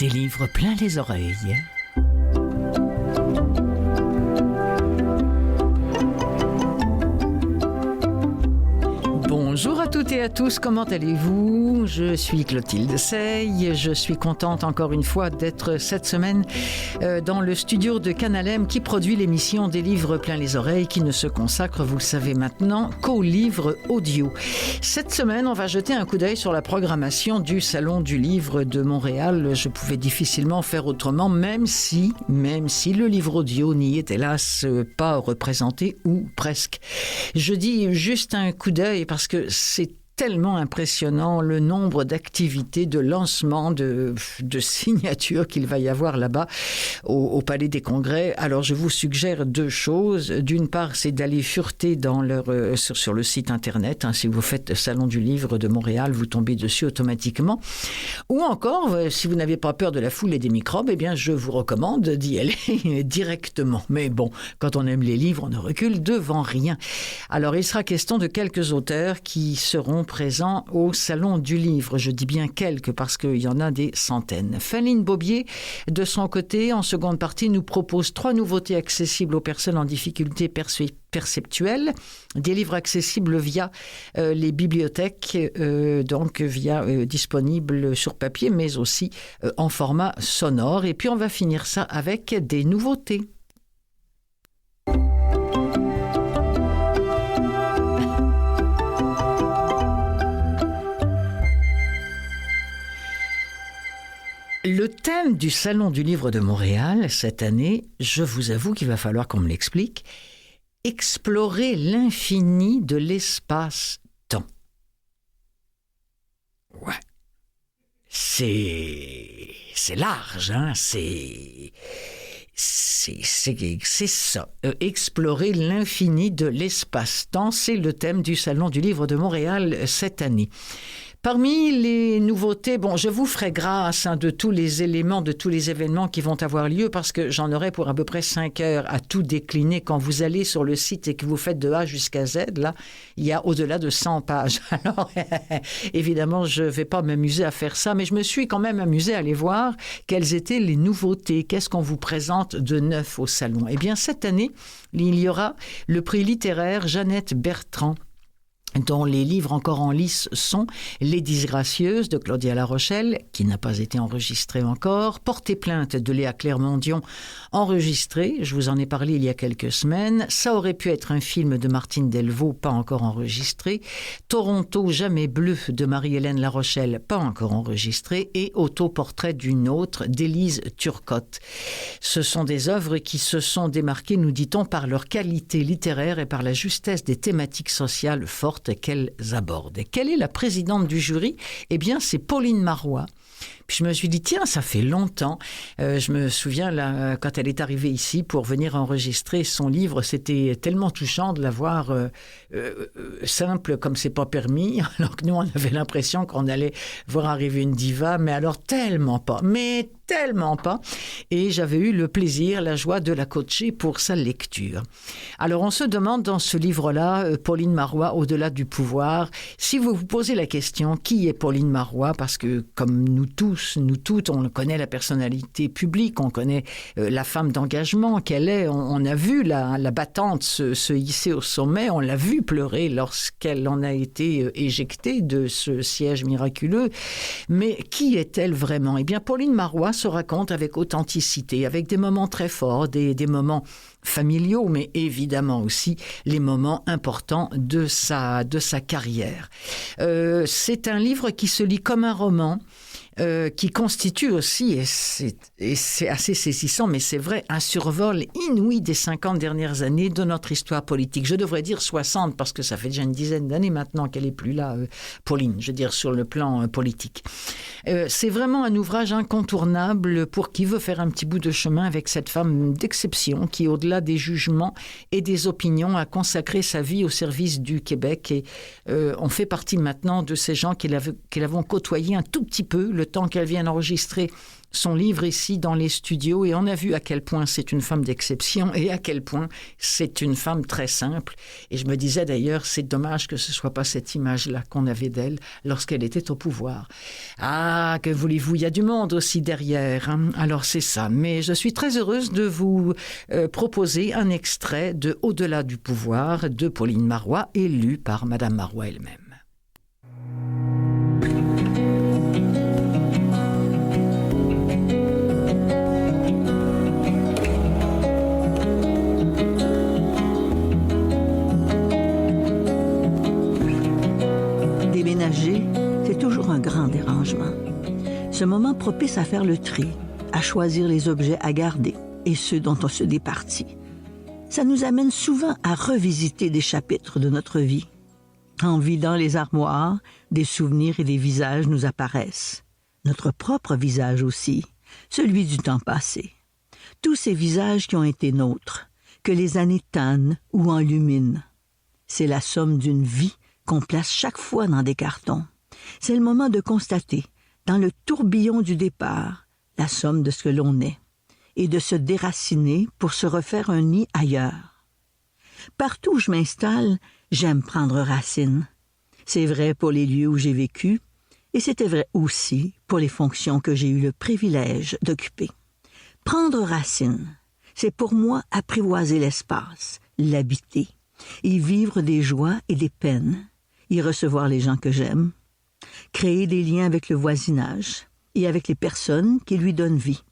Des livres plein les oreilles. Bonjour à toutes et à tous, comment allez-vous? Je suis Clotilde Sey, je suis contente encore une fois d'être cette semaine dans le studio de Canal M qui produit l'émission Des livres plein les oreilles qui ne se consacre, vous le savez maintenant, qu'aux livres audio. Cette semaine, on va jeter un coup d'œil sur la programmation du Salon du Livre de Montréal. Je pouvais difficilement faire autrement, même si le livre audio n'y est hélas pas représenté ou presque. Je dis juste un coup d'œil parce que c'est tellement impressionnant le nombre d'activités, de lancements, de signatures qu'il va y avoir là-bas au Palais des Congrès. Alors je vous suggère deux choses. D'une part, c'est d'aller fureter dans sur le site internet. Si vous faites Salon du Livre de Montréal, vous tombez dessus automatiquement. Ou encore, si vous n'avez pas peur de la foule et des microbes, eh bien je vous recommande d'y aller directement. Mais bon, quand on aime les livres, on ne recule devant rien. Alors il sera question de quelques auteurs qui seront présents au Salon du Livre. Je dis bien quelques parce qu'il y en a des centaines. Faline Bobier, de son côté, en seconde partie, nous propose 3 nouveautés accessibles aux personnes en difficulté perceptuelle, des livres accessibles via les bibliothèques, donc disponibles sur papier, mais aussi en format sonore. Et puis on va finir ça avec des nouveautés. Le thème du Salon du Livre de Montréal, cette année, je vous avoue qu'il va falloir qu'on me l'explique, explorer l'infini de l'espace-temps. Ouais. C'est large, hein, c'est ça. Explorer l'infini de l'espace-temps, c'est le thème du Salon du Livre de Montréal cette année. Parmi les nouveautés, je vous ferai grâce de tous les éléments, de tous les événements qui vont avoir lieu parce que j'en aurai pour à peu près 5 heures à tout décliner. Quand vous allez sur le site et que vous faites de A jusqu'à Z, là, il y a au-delà de 100 pages. Alors, évidemment, je ne vais pas m'amuser à faire ça, mais je me suis quand même amusée à aller voir quelles étaient les nouveautés. Qu'est-ce qu'on vous présente de neuf au salon? Eh bien, cette année, il y aura le prix littéraire Jeannette Bertrand, dont les livres encore en lice sont Les Disgracieuses de Claudia La Rochelle, qui n'a pas été enregistrée encore, Porter plainte de Léa Clermont-Dion, enregistrée, je vous en ai parlé il y a quelques semaines, Ça aurait pu être un film de Martine Delvaux, pas encore enregistré, Toronto jamais bleu de Marie-Hélène La Rochelle, pas encore enregistré, et Autoportrait d'une autre d'Élise Turcotte. Ce sont des œuvres qui se sont démarquées, nous dit-on, par leur qualité littéraire et par la justesse des thématiques sociales fortes qu'elles abordent. Et quelle est la présidente du jury? Eh bien, c'est Pauline Marois. Puis je me suis dit, tiens, ça fait longtemps. Je me souviens, là, quand elle est arrivée ici pour venir enregistrer son livre, c'était tellement touchant de la voir simple comme c'est pas permis. Alors que nous, on avait l'impression qu'on allait voir arriver une diva, mais alors tellement pas. Mais tellement pas. Et j'avais eu le plaisir, la joie de la coacher pour sa lecture. Alors, on se demande dans ce livre-là, Pauline Marois, Au-delà du pouvoir, si vous vous posez la question, qui est Pauline Marois? Parce que, comme nous toutes, on connaît la personnalité publique, on connaît la femme d'engagement qu'elle est, on a vu la battante se hisser au sommet, on l'a vu pleurer lorsqu'elle en a été éjectée de ce siège miraculeux. Mais qui est-elle vraiment? Eh bien, Pauline Marois se raconte avec authenticité, avec des moments très forts, des moments familiaux, mais évidemment aussi les moments importants de sa carrière. C'est un livre qui se lit comme un roman, qui constitue aussi, et c'est assez saisissant, mais c'est vrai, un survol inouï des 50 dernières années de notre histoire politique. Je devrais dire 60, parce que ça fait déjà une dizaine d'années maintenant qu'elle n'est plus là, Pauline, je veux dire sur le plan politique. C'est vraiment un ouvrage incontournable pour qui veut faire un petit bout de chemin avec cette femme d'exception qui, au-delà des jugements et des opinions, a consacré sa vie au service du Québec. Et on fait partie maintenant de ces gens qui l'avons côtoyé un tout petit peu le le temps qu'elle vienne enregistrer son livre ici dans les studios, et on a vu à quel point c'est une femme d'exception et à quel point c'est une femme très simple. Et je me disais d'ailleurs, c'est dommage que ce ne soit pas cette image-là qu'on avait d'elle lorsqu'elle était au pouvoir. Ah, que voulez-vous, il y a du monde aussi derrière, hein. Alors c'est ça. Mais je suis très heureuse de vous proposer un extrait de Au-delà du pouvoir de Pauline Marois, élu par Madame Marois elle-même. Déménager, c'est toujours un grand dérangement. Ce moment propice à faire le tri, à choisir les objets à garder et ceux dont on se départit. Ça nous amène souvent à revisiter des chapitres de notre vie. En vidant les armoires, des souvenirs et des visages nous apparaissent. Notre propre visage aussi, celui du temps passé. Tous ces visages qui ont été nôtres, que les années tannent ou enluminent. C'est la somme d'une vie qu'on place chaque fois dans des cartons. C'est le moment de constater, dans le tourbillon du départ, la somme de ce que l'on est, et de se déraciner pour se refaire un nid ailleurs. Partout où je m'installe, j'aime prendre racine. C'est vrai pour les lieux où j'ai vécu, et c'était vrai aussi pour les fonctions que j'ai eu le privilège d'occuper. Prendre racine, c'est pour moi apprivoiser l'espace, l'habiter, y vivre des joies et des peines, y recevoir les gens que j'aime, créer des liens avec le voisinage et avec les personnes qui lui donnent vie.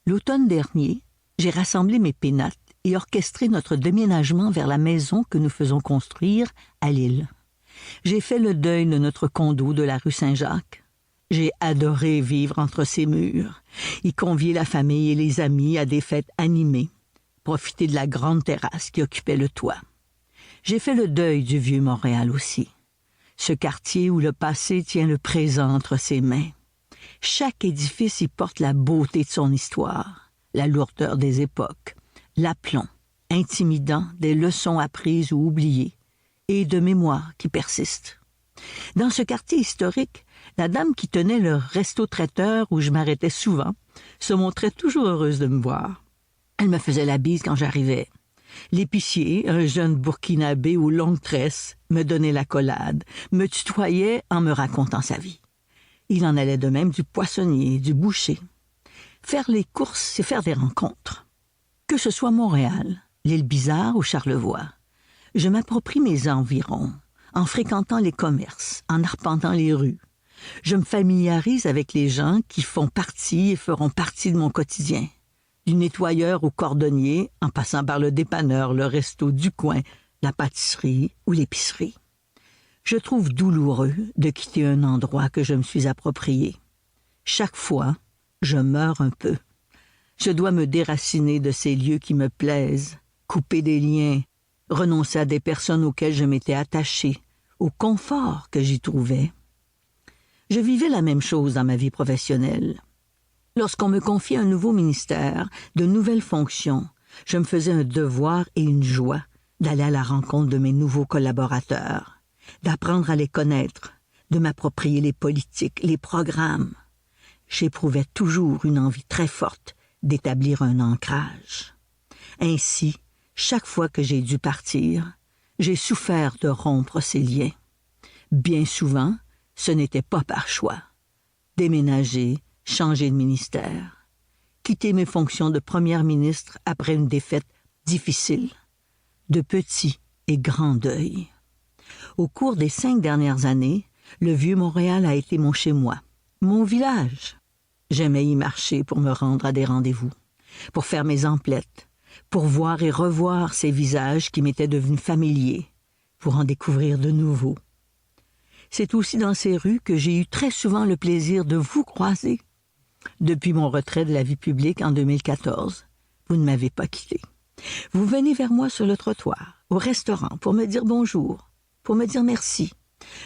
L'automne dernier, j'ai rassemblé mes pénates et orchestré notre déménagement vers la maison que nous faisons construire à Lille. J'ai fait le deuil de notre condo de la rue Saint-Jacques. J'ai adoré vivre entre ces murs, y convier la famille et les amis à des fêtes animées, profiter de la grande terrasse qui occupait le toit. J'ai fait le deuil du vieux Montréal aussi, ce quartier où le passé tient le présent entre ses mains. Chaque édifice y porte la beauté de son histoire, la lourdeur des époques, l'aplomb, intimidant des leçons apprises ou oubliées, et de mémoires qui persistent. Dans ce quartier historique, la dame qui tenait le resto-traiteur où je m'arrêtais souvent se montrait toujours heureuse de me voir. Elle me faisait la bise quand j'arrivais. L'épicier, un jeune burkinabé aux longues tresses, me donnait l'accolade, me tutoyait en me racontant sa vie. Il en allait de même du poissonnier, du boucher. Faire les courses, c'est faire des rencontres. Que ce soit Montréal, l'île Bizarre ou Charlevoix, je m'approprie mes environs, en fréquentant les commerces, en arpentant les rues. Je me familiarise avec les gens qui font partie et feront partie de mon quotidien. Du nettoyeur au cordonnier, en passant par le dépanneur, le resto du coin, la pâtisserie ou l'épicerie. Je trouve douloureux de quitter un endroit que je me suis approprié. Chaque fois, je meurs un peu. Je dois me déraciner de ces lieux qui me plaisent, couper des liens, renoncer à des personnes auxquelles je m'étais attaché, au confort que j'y trouvais. Je vivais la même chose dans ma vie professionnelle. Lorsqu'on me confiait un nouveau ministère, de nouvelles fonctions, je me faisais un devoir et une joie d'aller à la rencontre de mes nouveaux collaborateurs, d'apprendre à les connaître, de m'approprier les politiques, les programmes. J'éprouvais toujours une envie très forte d'établir un ancrage. Ainsi, chaque fois que j'ai dû partir, j'ai souffert de rompre ces liens. Bien souvent, ce n'était pas par choix. Déménager, changer de ministère, quitter mes fonctions de première ministre après une défaite difficile, de petits et grands deuils. Au cours des 5 dernières années, le vieux Montréal a été mon chez-moi, mon village. J'aimais y marcher pour me rendre à des rendez-vous, pour faire mes emplettes, pour voir et revoir ces visages qui m'étaient devenus familiers, pour en découvrir de nouveaux. C'est aussi dans ces rues que j'ai eu très souvent le plaisir de vous croiser. Depuis mon retrait de la vie publique en 2014, vous ne m'avez pas quitté. Vous venez vers moi sur le trottoir, au restaurant, pour me dire bonjour, pour me dire merci.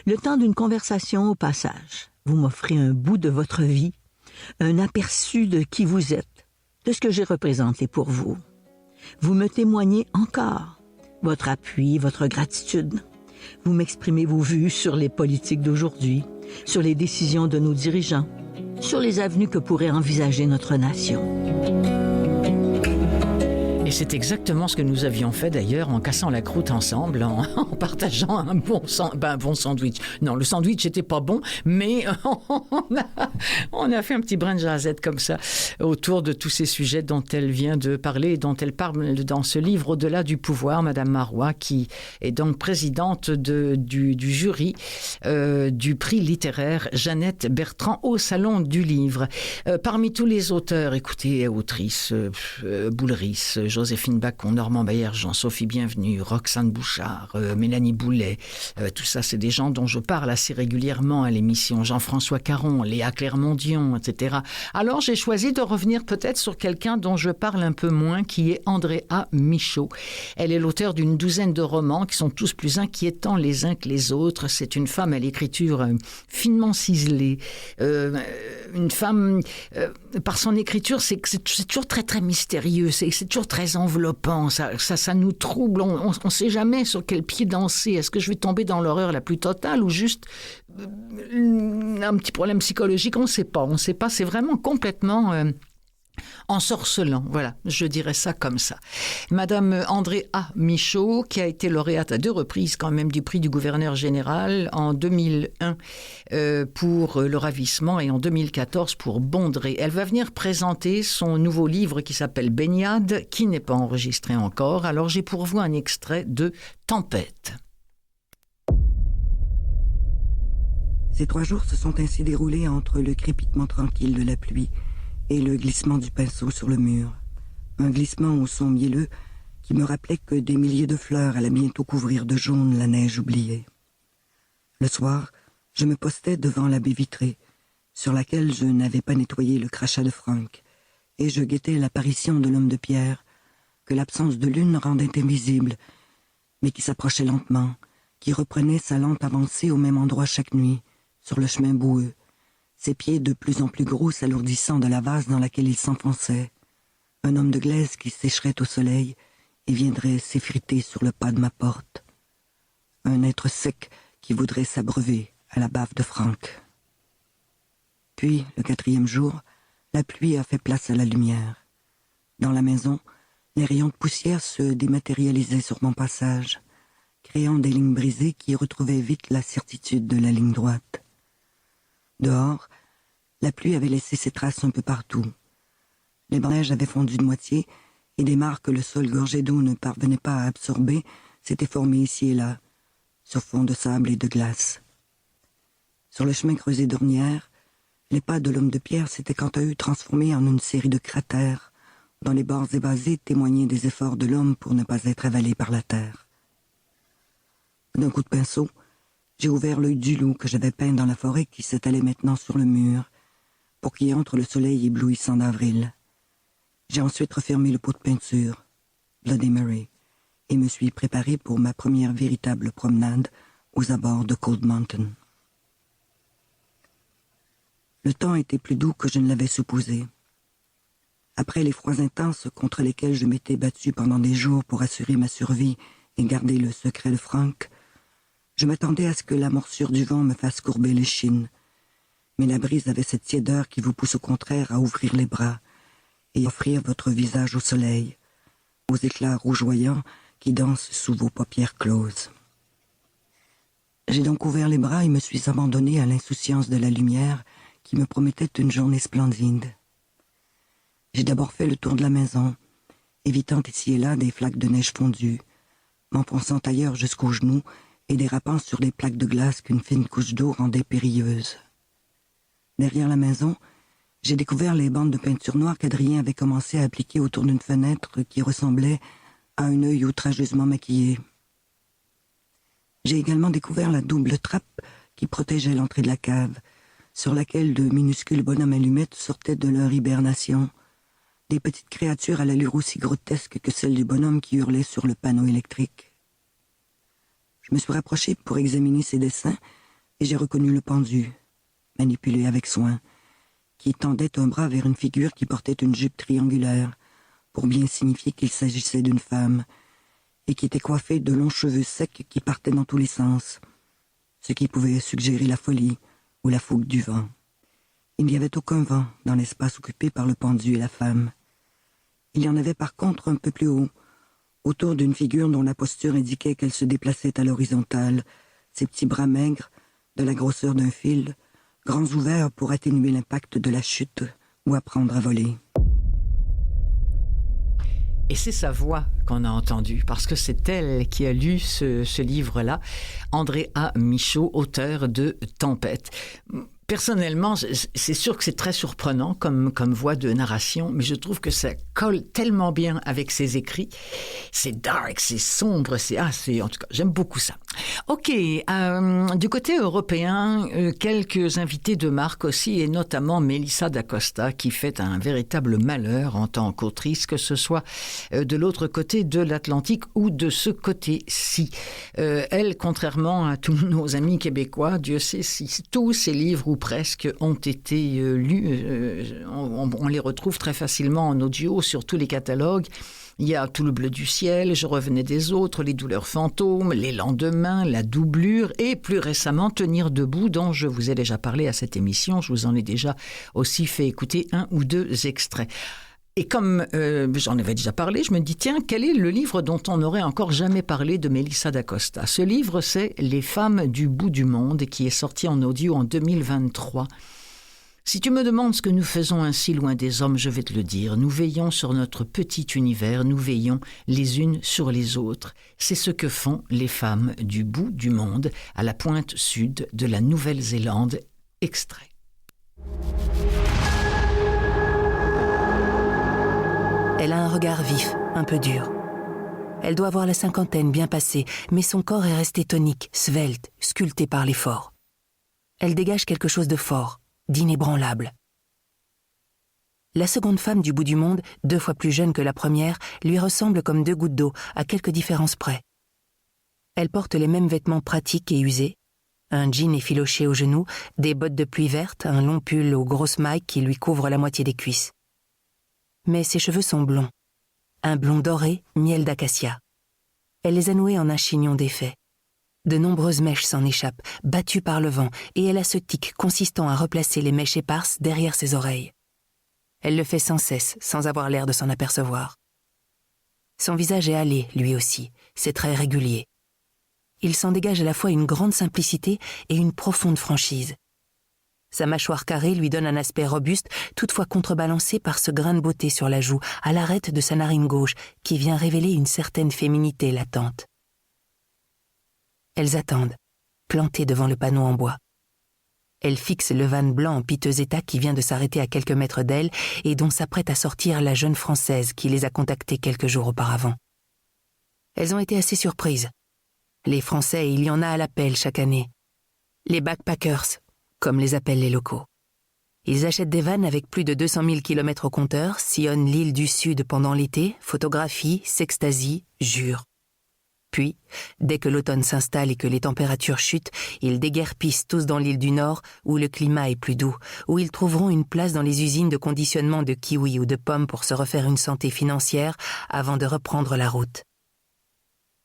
Le temps d'une conversation au passage, vous m'offrez un bout de votre vie, un aperçu de qui vous êtes, de ce que j'ai représenté pour vous. Vous me témoignez encore votre appui, votre gratitude. Vous m'exprimez vos vues sur les politiques d'aujourd'hui, sur les décisions de nos dirigeants. sur les avenues que pourrait envisager notre nation. Et c'est exactement ce que nous avions fait d'ailleurs en cassant la croûte ensemble, en partageant un bon sandwich. Non, le sandwich n'était pas bon, mais on a fait un petit brin de jasette comme ça autour de tous ces sujets dont elle vient de parler et dont elle parle dans ce livre Au-delà du pouvoir, Madame Marois, qui est donc présidente du jury du prix littéraire Jeannette Bertrand au Salon du Livre. Parmi tous les auteurs, écoutez, autrices, Boulris, Joséphine Bacon, Normand Baillargeon, Sophie Bienvenue, Roxane Bouchard, Mélanie Boulet, tout ça, c'est des gens dont je parle assez régulièrement à l'émission. Jean-François Caron, Léa Clermont-Dion, etc. Alors, j'ai choisi de revenir peut-être sur quelqu'un dont je parle un peu moins, qui est Andréa Michaud. Elle est l'auteure d'une douzaine de romans qui sont tous plus inquiétants les uns que les autres. C'est une femme à l'écriture finement ciselée. Une femme, par son écriture, c'est toujours très, très mystérieux. C'est toujours très enveloppant, ça nous trouble, on ne sait jamais sur quel pied danser. Est-ce que je vais tomber dans l'horreur la plus totale ou juste un petit problème psychologique? On ne sait pas, c'est vraiment complètement ensorcelant, voilà, je dirais ça comme ça. Madame Andréa Michaud, qui a été lauréate à 2 reprises quand même du prix du gouverneur général, en 2001 pour Le Ravissement et en 2014 pour Bondrée. Elle va venir présenter son nouveau livre qui s'appelle Baignade, qui n'est pas enregistré encore. Alors j'ai pour vous un extrait de Tempête. Ces 3 jours se sont ainsi déroulés entre le crépitement tranquille de la pluie et le glissement du pinceau sur le mur. Un glissement au son mielleux qui me rappelait que des milliers de fleurs allaient bientôt couvrir de jaune la neige oubliée. Le soir, je me postais devant la baie vitrée, sur laquelle je n'avais pas nettoyé le crachat de Franck, et je guettais l'apparition de l'homme de pierre, que l'absence de lune rendait invisible, mais qui s'approchait lentement, qui reprenait sa lente avancée au même endroit chaque nuit, sur le chemin boueux, ses pieds de plus en plus gros s'alourdissant de la vase dans laquelle il s'enfonçait. Un homme de glaise qui sécherait au soleil et viendrait s'effriter sur le pas de ma porte. Un être sec qui voudrait s'abreuver à la bave de Franck. Puis, le 4e jour, la pluie a fait place à la lumière. Dans la maison, les rayons de poussière se dématérialisaient sur mon passage, créant des lignes brisées qui retrouvaient vite la certitude de la ligne droite. Dehors, la pluie avait laissé ses traces un peu partout. Les bancs de neige avaient fondu de moitié et des mares que le sol gorgé d'eau ne parvenait pas à absorber s'étaient formées ici et là, sur fond de sable et de glace. Sur le chemin creusé d'ornières, les pas de l'homme de pierre s'étaient quant à eux transformés en une série de cratères, dont les bords évasés témoignaient des efforts de l'homme pour ne pas être avalé par la terre. D'un coup de pinceau, j'ai ouvert l'œil du loup que j'avais peint dans la forêt qui s'étalait maintenant sur le mur, pour qu'y entre le soleil éblouissant d'avril. J'ai ensuite refermé le pot de peinture, Bloody Mary, et me suis préparé pour ma première véritable promenade aux abords de Cold Mountain. Le temps était plus doux que je ne l'avais supposé. Après les froids intenses contre lesquels je m'étais battu pendant des jours pour assurer ma survie et garder le secret de Franck, je m'attendais à ce que la morsure du vent me fasse courber l'échine. Mais la brise avait cette tiédeur qui vous pousse au contraire à ouvrir les bras et offrir votre visage au soleil, aux éclats rougeoyants qui dansent sous vos paupières closes. J'ai donc ouvert les bras et me suis abandonné à l'insouciance de la lumière qui me promettait une journée splendide. J'ai d'abord fait le tour de la maison, évitant ici et là des flaques de neige fondue, m'enfonçant ailleurs jusqu'aux genoux et dérapant sur les plaques de glace qu'une fine couche d'eau rendait périlleuse. Derrière la maison, j'ai découvert les bandes de peinture noire qu'Adrien avait commencé à appliquer autour d'une fenêtre qui ressemblait à un œil outrageusement maquillé. J'ai également découvert la double trappe qui protégeait l'entrée de la cave, sur laquelle de minuscules bonhommes allumettes sortaient de leur hibernation, des petites créatures à l'allure aussi grotesque que celle du bonhomme qui hurlait sur le panneau électrique. Je me suis rapproché pour examiner ces dessins et j'ai reconnu le pendu, manipulé avec soin, qui tendait un bras vers une figure qui portait une jupe triangulaire, pour bien signifier qu'il s'agissait d'une femme, et qui était coiffée de longs cheveux secs qui partaient dans tous les sens, ce qui pouvait suggérer la folie ou la fougue du vent. Il n'y avait aucun vent dans l'espace occupé par le pendu et la femme. Il y en avait par contre un peu plus haut, autour d'une figure dont la posture indiquait qu'elle se déplaçait à l'horizontale, ses petits bras maigres, de la grosseur d'un fil, grands ouverts pour atténuer l'impact de la chute ou apprendre à voler. Et c'est sa voix qu'on a entendue, parce que c'est elle qui a lu ce livre-là, André A. Michaud, auteur de Tempête. Personnellement, c'est sûr que c'est très surprenant comme voix de narration, mais je trouve que ça colle tellement bien avec ses écrits. C'est dark, c'est sombre, en tout cas, j'aime beaucoup ça. OK, du côté européen, quelques invités de marque aussi, et notamment Melissa d'Acosta, qui fait un véritable malheur en tant qu'autrice, que ce soit de l'autre côté de l'Atlantique ou de ce côté-ci. Elle, contrairement à tous nos amis québécois, Dieu sait si tous ses livres ou presque ont été lus. On les retrouve très facilement en audio sur tous les catalogues. Il y a Tout le bleu du ciel, Je revenais des autres, Les douleurs fantômes, Les lendemains, La doublure et plus récemment Tenir debout, dont je vous ai déjà parlé à cette émission. Je vous en ai déjà aussi fait écouter 1 ou 2 extraits. Et comme j'en avais déjà parlé, je me dis, tiens, quel est le livre dont on n'aurait encore jamais parlé de Melissa d'Acosta? Ce livre, c'est Les femmes du bout du monde, qui est sorti en audio en 2023. Si tu me demandes ce que nous faisons ainsi loin des hommes, je vais te le dire. Nous veillons sur notre petit univers, nous veillons les unes sur les autres. C'est ce que font les femmes du bout du monde, à la pointe sud de la Nouvelle-Zélande. Extrait. Elle a un regard vif, un peu dur. Elle doit avoir la cinquantaine bien passée, mais son corps est resté tonique, svelte, sculpté par l'effort. Elle dégage quelque chose de fort, d'inébranlable. La seconde femme du bout du monde, 2 fois plus jeune que la première, lui ressemble comme 2 gouttes d'eau, à quelques différences près. Elle porte les mêmes vêtements pratiques et usés, un jean effiloché aux genoux, des bottes de pluie vertes, un long pull aux grosses mailles qui lui couvrent la moitié des cuisses. Mais ses cheveux sont blonds, un blond doré, miel d'acacia. Elle les a noués en un chignon défait. De nombreuses mèches s'en échappent, battues par le vent, et elle a ce tic consistant à replacer les mèches éparses derrière ses oreilles. Elle le fait sans cesse, sans avoir l'air de s'en apercevoir. Son visage est hâlé, lui aussi, ses traits réguliers. Il s'en dégage à la fois une grande simplicité et une profonde franchise. Sa mâchoire carrée lui donne un aspect robuste, toutefois contrebalancé par ce grain de beauté sur la joue, à l'arête de sa narine gauche, qui vient révéler une certaine féminité latente. Elles attendent, plantées devant le panneau en bois. Elle fixe le van blanc en piteux état qui vient de s'arrêter à quelques mètres d'elle et dont s'apprête à sortir la jeune Française qui les a contactées quelques jours auparavant. Elles ont été assez surprises. Les Français, il y en a à l'appel chaque année. Les backpackers, comme les appellent les locaux. Ils achètent des vannes avec plus de 200 000 km au compteur, sillonnent l'île du Sud pendant l'été, photographient, s'extasient, jurent. Puis, dès que l'automne s'installe et que les températures chutent, ils déguerpissent tous dans l'île du Nord, où le climat est plus doux, où ils trouveront une place dans les usines de conditionnement de kiwis ou de pommes pour se refaire une santé financière avant de reprendre la route.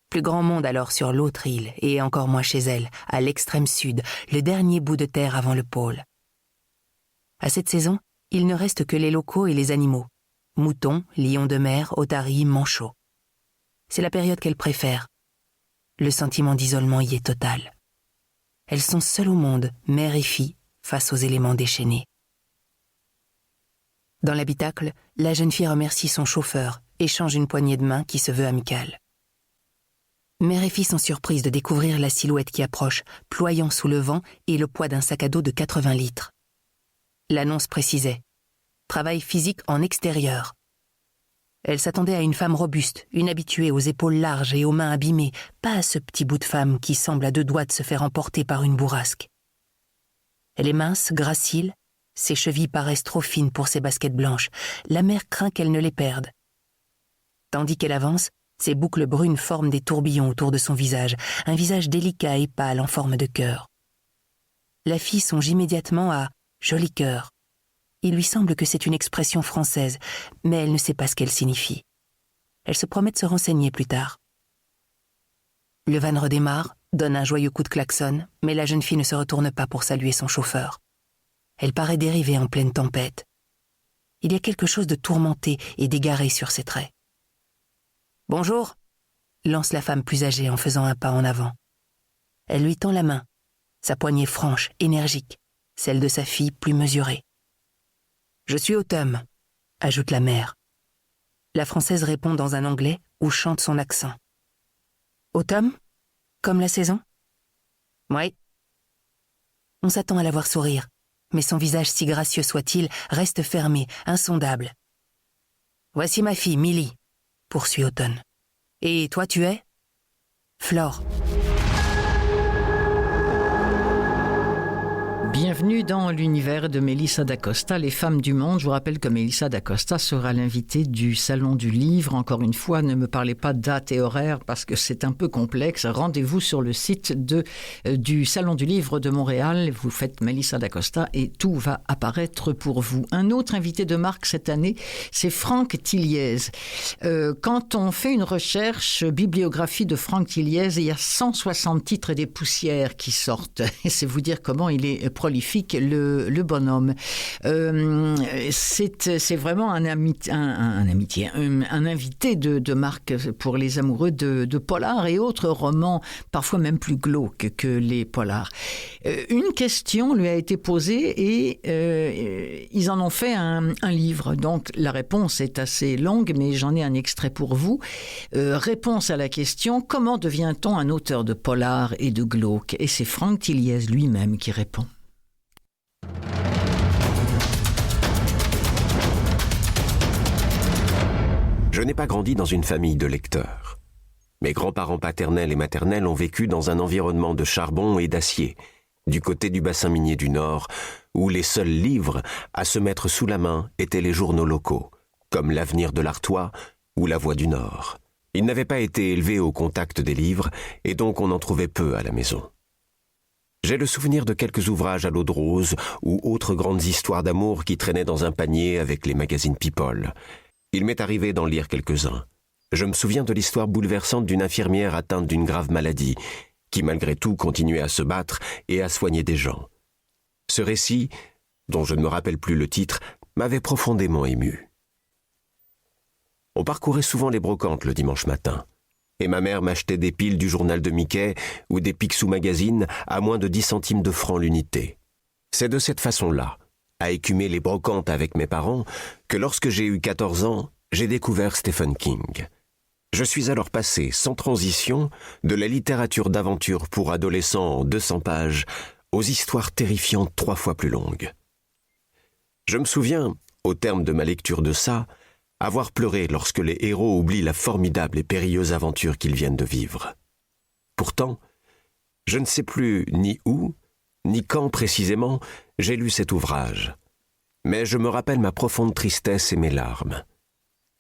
Plus grand monde alors sur l'autre île, et encore moins chez elle, à l'extrême sud, le dernier bout de terre avant le pôle. À cette saison, il ne reste que les locaux et les animaux. Moutons, lions de mer, otaries, manchots. C'est la période qu'elle préfère. Le sentiment d'isolement y est total. Elles sont seules au monde, mère et fille, face aux éléments déchaînés. Dans l'habitacle, la jeune fille remercie son chauffeur, échange une poignée de main qui se veut amicale. Mère et fille sont surprises de découvrir la silhouette qui approche, ployant sous le vent et le poids d'un sac à dos de 80 litres. L'annonce précisait « Travail physique en extérieur ». Elle s'attendait à une femme robuste, une habituée aux épaules larges et aux mains abîmées, pas à ce petit bout de femme qui semble à 2 doigts de se faire emporter par une bourrasque. Elle est mince, gracile, ses chevilles paraissent trop fines pour ses baskets blanches. La mère craint qu'elle ne les perde. Tandis qu'elle avance, ses boucles brunes forment des tourbillons autour de son visage, un visage délicat et pâle en forme de cœur. La fille songe immédiatement à « joli cœur ». Il lui semble que c'est une expression française, mais elle ne sait pas ce qu'elle signifie. Elle se promet de se renseigner plus tard. Le van redémarre, donne un joyeux coup de klaxon, mais la jeune fille ne se retourne pas pour saluer son chauffeur. Elle paraît dériver en pleine tempête. Il y a quelque chose de tourmenté et d'égaré sur ses traits. « Bonjour !» lance la femme plus âgée en faisant un pas en avant. Elle lui tend la main, sa poignée franche, énergique, celle de sa fille plus mesurée. « Je suis Autumn !» ajoute la mère. La Française répond dans un anglais où chante son accent. « Automne ? Comme la saison ? » ?»« Oui. » On s'attend à la voir sourire, mais son visage, si gracieux soit-il, reste fermé, insondable. « Voici ma fille, Millie, » poursuit Automne. « Et toi, tu es ? » ?»« Flore. » Bienvenue dans l'univers de Melissa d'Acosta, les femmes du monde. Je vous rappelle que Melissa d'Acosta sera l'invitée du Salon du Livre. Encore une fois, ne me parlez pas de date et horaire parce que c'est un peu complexe. Rendez-vous sur le site du Salon du Livre de Montréal. Vous faites Melissa d'Acosta et tout va apparaître pour vous. Un autre invité de marque cette année, c'est Franck Tilliez. Quand on fait une recherche bibliographie de Franck Tilliez, il y a 160 titres et des poussières qui sortent. Et c'est vous dire comment il est prolifique, le bonhomme. C'est vraiment un invité de marque pour les amoureux de polars et autres romans, parfois même plus glauques que les polars. Une question lui a été posée et ils en ont fait un livre. Donc la réponse est assez longue, mais j'en ai un extrait pour vous. Réponse à la question: comment devient-on un auteur de polar et de glauque? Et c'est Franck Tilliez lui-même qui répond. Je n'ai pas grandi dans une famille de lecteurs. Mes grands-parents paternels et maternels ont vécu dans un environnement de charbon et d'acier, du côté du bassin minier du Nord, où les seuls livres à se mettre sous la main étaient les journaux locaux, comme l'Avenir de l'Artois ou La Voix du Nord. Ils n'avaient pas été élevés au contact des livres, et donc on en trouvait peu à la maison. J'ai le souvenir de quelques ouvrages à l'eau de rose ou autres grandes histoires d'amour qui traînaient dans un panier avec les magazines People. Il m'est arrivé d'en lire quelques-uns. Je me souviens de l'histoire bouleversante d'une infirmière atteinte d'une grave maladie, qui malgré tout continuait à se battre et à soigner des gens. Ce récit, dont je ne me rappelle plus le titre, m'avait profondément ému. On parcourait souvent les brocantes le dimanche matin. Et ma mère m'achetait des piles du journal de Mickey ou des Picsou Magazine à moins de 10 centimes de francs l'unité. C'est de cette façon-là, à écumer les brocantes avec mes parents, que lorsque j'ai eu 14 ans, j'ai découvert Stephen King. Je suis alors passé, sans transition, de la littérature d'aventure pour adolescents en 200 pages aux histoires terrifiantes 3 fois plus longues. Je me souviens, au terme de ma lecture de ça, avoir pleuré lorsque les héros oublient la formidable et périlleuse aventure qu'ils viennent de vivre. Pourtant, je ne sais plus ni où, ni quand précisément j'ai lu cet ouvrage. Mais je me rappelle ma profonde tristesse et mes larmes.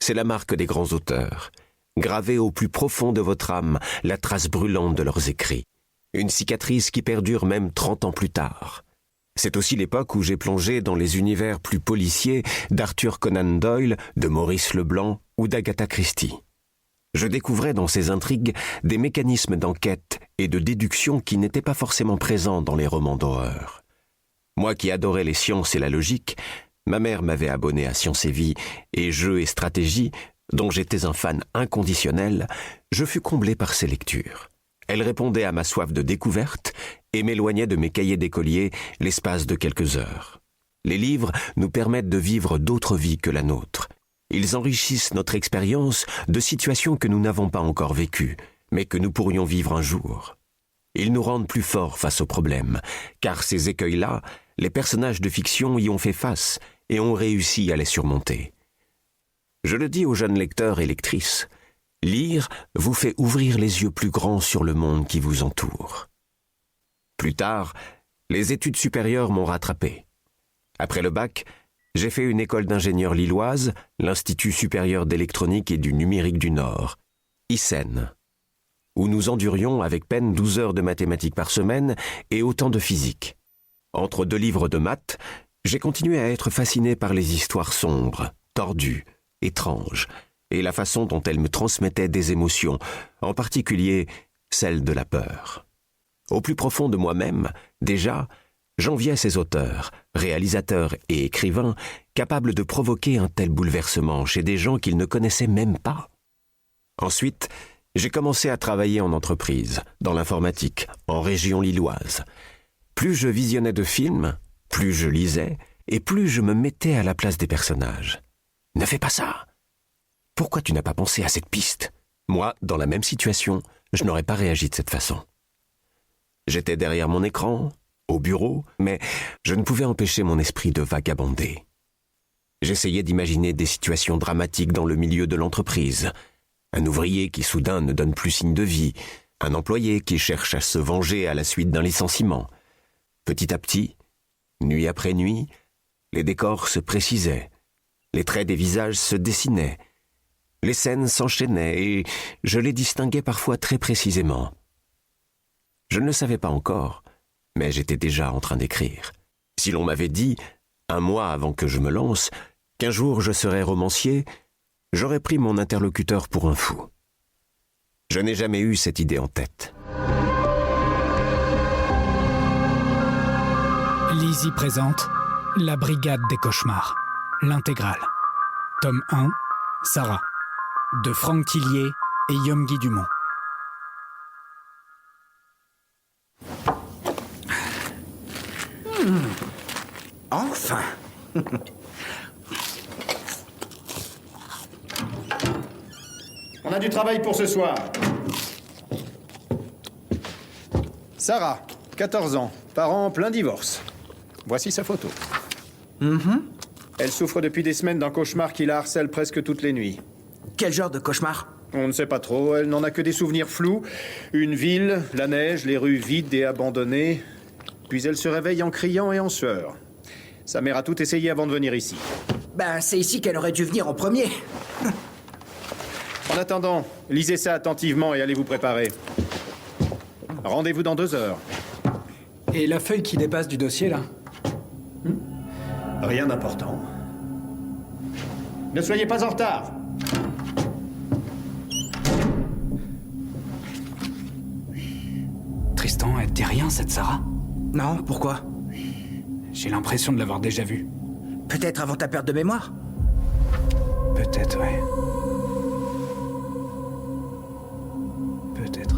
C'est la marque des grands auteurs, gravée au plus profond de votre âme la trace brûlante de leurs écrits, une cicatrice qui perdure même 30 ans plus tard. C'est aussi l'époque où j'ai plongé dans les univers plus policiers d'Arthur Conan Doyle, de Maurice Leblanc ou d'Agatha Christie. Je découvrais dans ces intrigues des mécanismes d'enquête et de déduction qui n'étaient pas forcément présents dans les romans d'horreur. Moi qui adorais les sciences et la logique, ma mère m'avait abonné à Science et Vie et Jeux et Stratégie, dont j'étais un fan inconditionnel. Je fus comblé par ces lectures. Elle répondait à ma soif de découverte et m'éloignait de mes cahiers d'écolier l'espace de quelques heures. Les livres nous permettent de vivre d'autres vies que la nôtre. Ils enrichissent notre expérience de situations que nous n'avons pas encore vécues, mais que nous pourrions vivre un jour. Ils nous rendent plus forts face aux problèmes, car ces écueils-là, les personnages de fiction y ont fait face et ont réussi à les surmonter. Je le dis aux jeunes lecteurs et lectrices, lire vous fait ouvrir les yeux plus grands sur le monde qui vous entoure. Plus tard, les études supérieures m'ont rattrapé. Après le bac, j'ai fait une école d'ingénieurs lilloise, l'Institut supérieur d'électronique et du numérique du Nord, ISEN, où nous endurions avec peine 12 heures de mathématiques par semaine et autant de physique. Entre 2 livres de maths, j'ai continué à être fasciné par les histoires sombres, tordues, étranges, et la façon dont elles me transmettaient des émotions, en particulier celle de la peur. Au plus profond de moi-même, déjà, J'enviais ces auteurs, réalisateurs et écrivains capables de provoquer un tel bouleversement chez des gens qu'ils ne connaissaient même pas. Ensuite, j'ai commencé à travailler en entreprise, dans l'informatique, en région lilloise. Plus je visionnais de films, plus je lisais, et plus je me mettais à la place des personnages. Ne fais pas ça. Pourquoi tu n'as pas pensé à cette piste ? Moi, dans la même situation, je n'aurais pas réagi de cette façon. J'étais derrière mon écran, au bureau, mais je ne pouvais empêcher mon esprit de vagabonder. J'essayais d'imaginer des situations dramatiques dans le milieu de l'entreprise. Un ouvrier qui soudain ne donne plus signe de vie, un employé qui cherche à se venger à la suite d'un licenciement. Petit à petit, nuit après nuit, les décors se précisaient, les traits des visages se dessinaient, les scènes s'enchaînaient et je les distinguais parfois très précisément. Je ne le savais pas encore, mais j'étais déjà en train d'écrire. Si l'on m'avait dit, un mois avant que je me lance, qu'un jour je serais romancier, j'aurais pris mon interlocuteur pour un fou. Je n'ai jamais eu cette idée en tête. Lizzie présente La Brigade des Cauchemars, l'intégrale. Tome 1, Sarah, de Franck Tillier et Yomgi Dumont. Enfin. On a du travail pour ce soir. Sarah, 14 ans, parents plein divorce. Voici sa photo. Elle souffre depuis des semaines d'un cauchemar qui la harcèle presque toutes les nuits. Quel genre de cauchemar? On ne sait pas trop, elle n'en a que des souvenirs flous. Une ville, la neige, les rues vides et abandonnées. Puis elle se réveille en criant et en sueur. Sa mère a tout essayé avant de venir ici. Ben, c'est ici qu'elle aurait dû venir en premier. En attendant, lisez ça attentivement et allez vous préparer. Rendez-vous dans 2 heures. Et la feuille qui dépasse du dossier, là? Rien d'important. Ne soyez pas en retard. Tristan, elle dit rien, cette Sarah? Non, pourquoi? J'ai l'impression de l'avoir déjà vue. Peut-être avant ta perte de mémoire? Peut-être, ouais. Peut-être.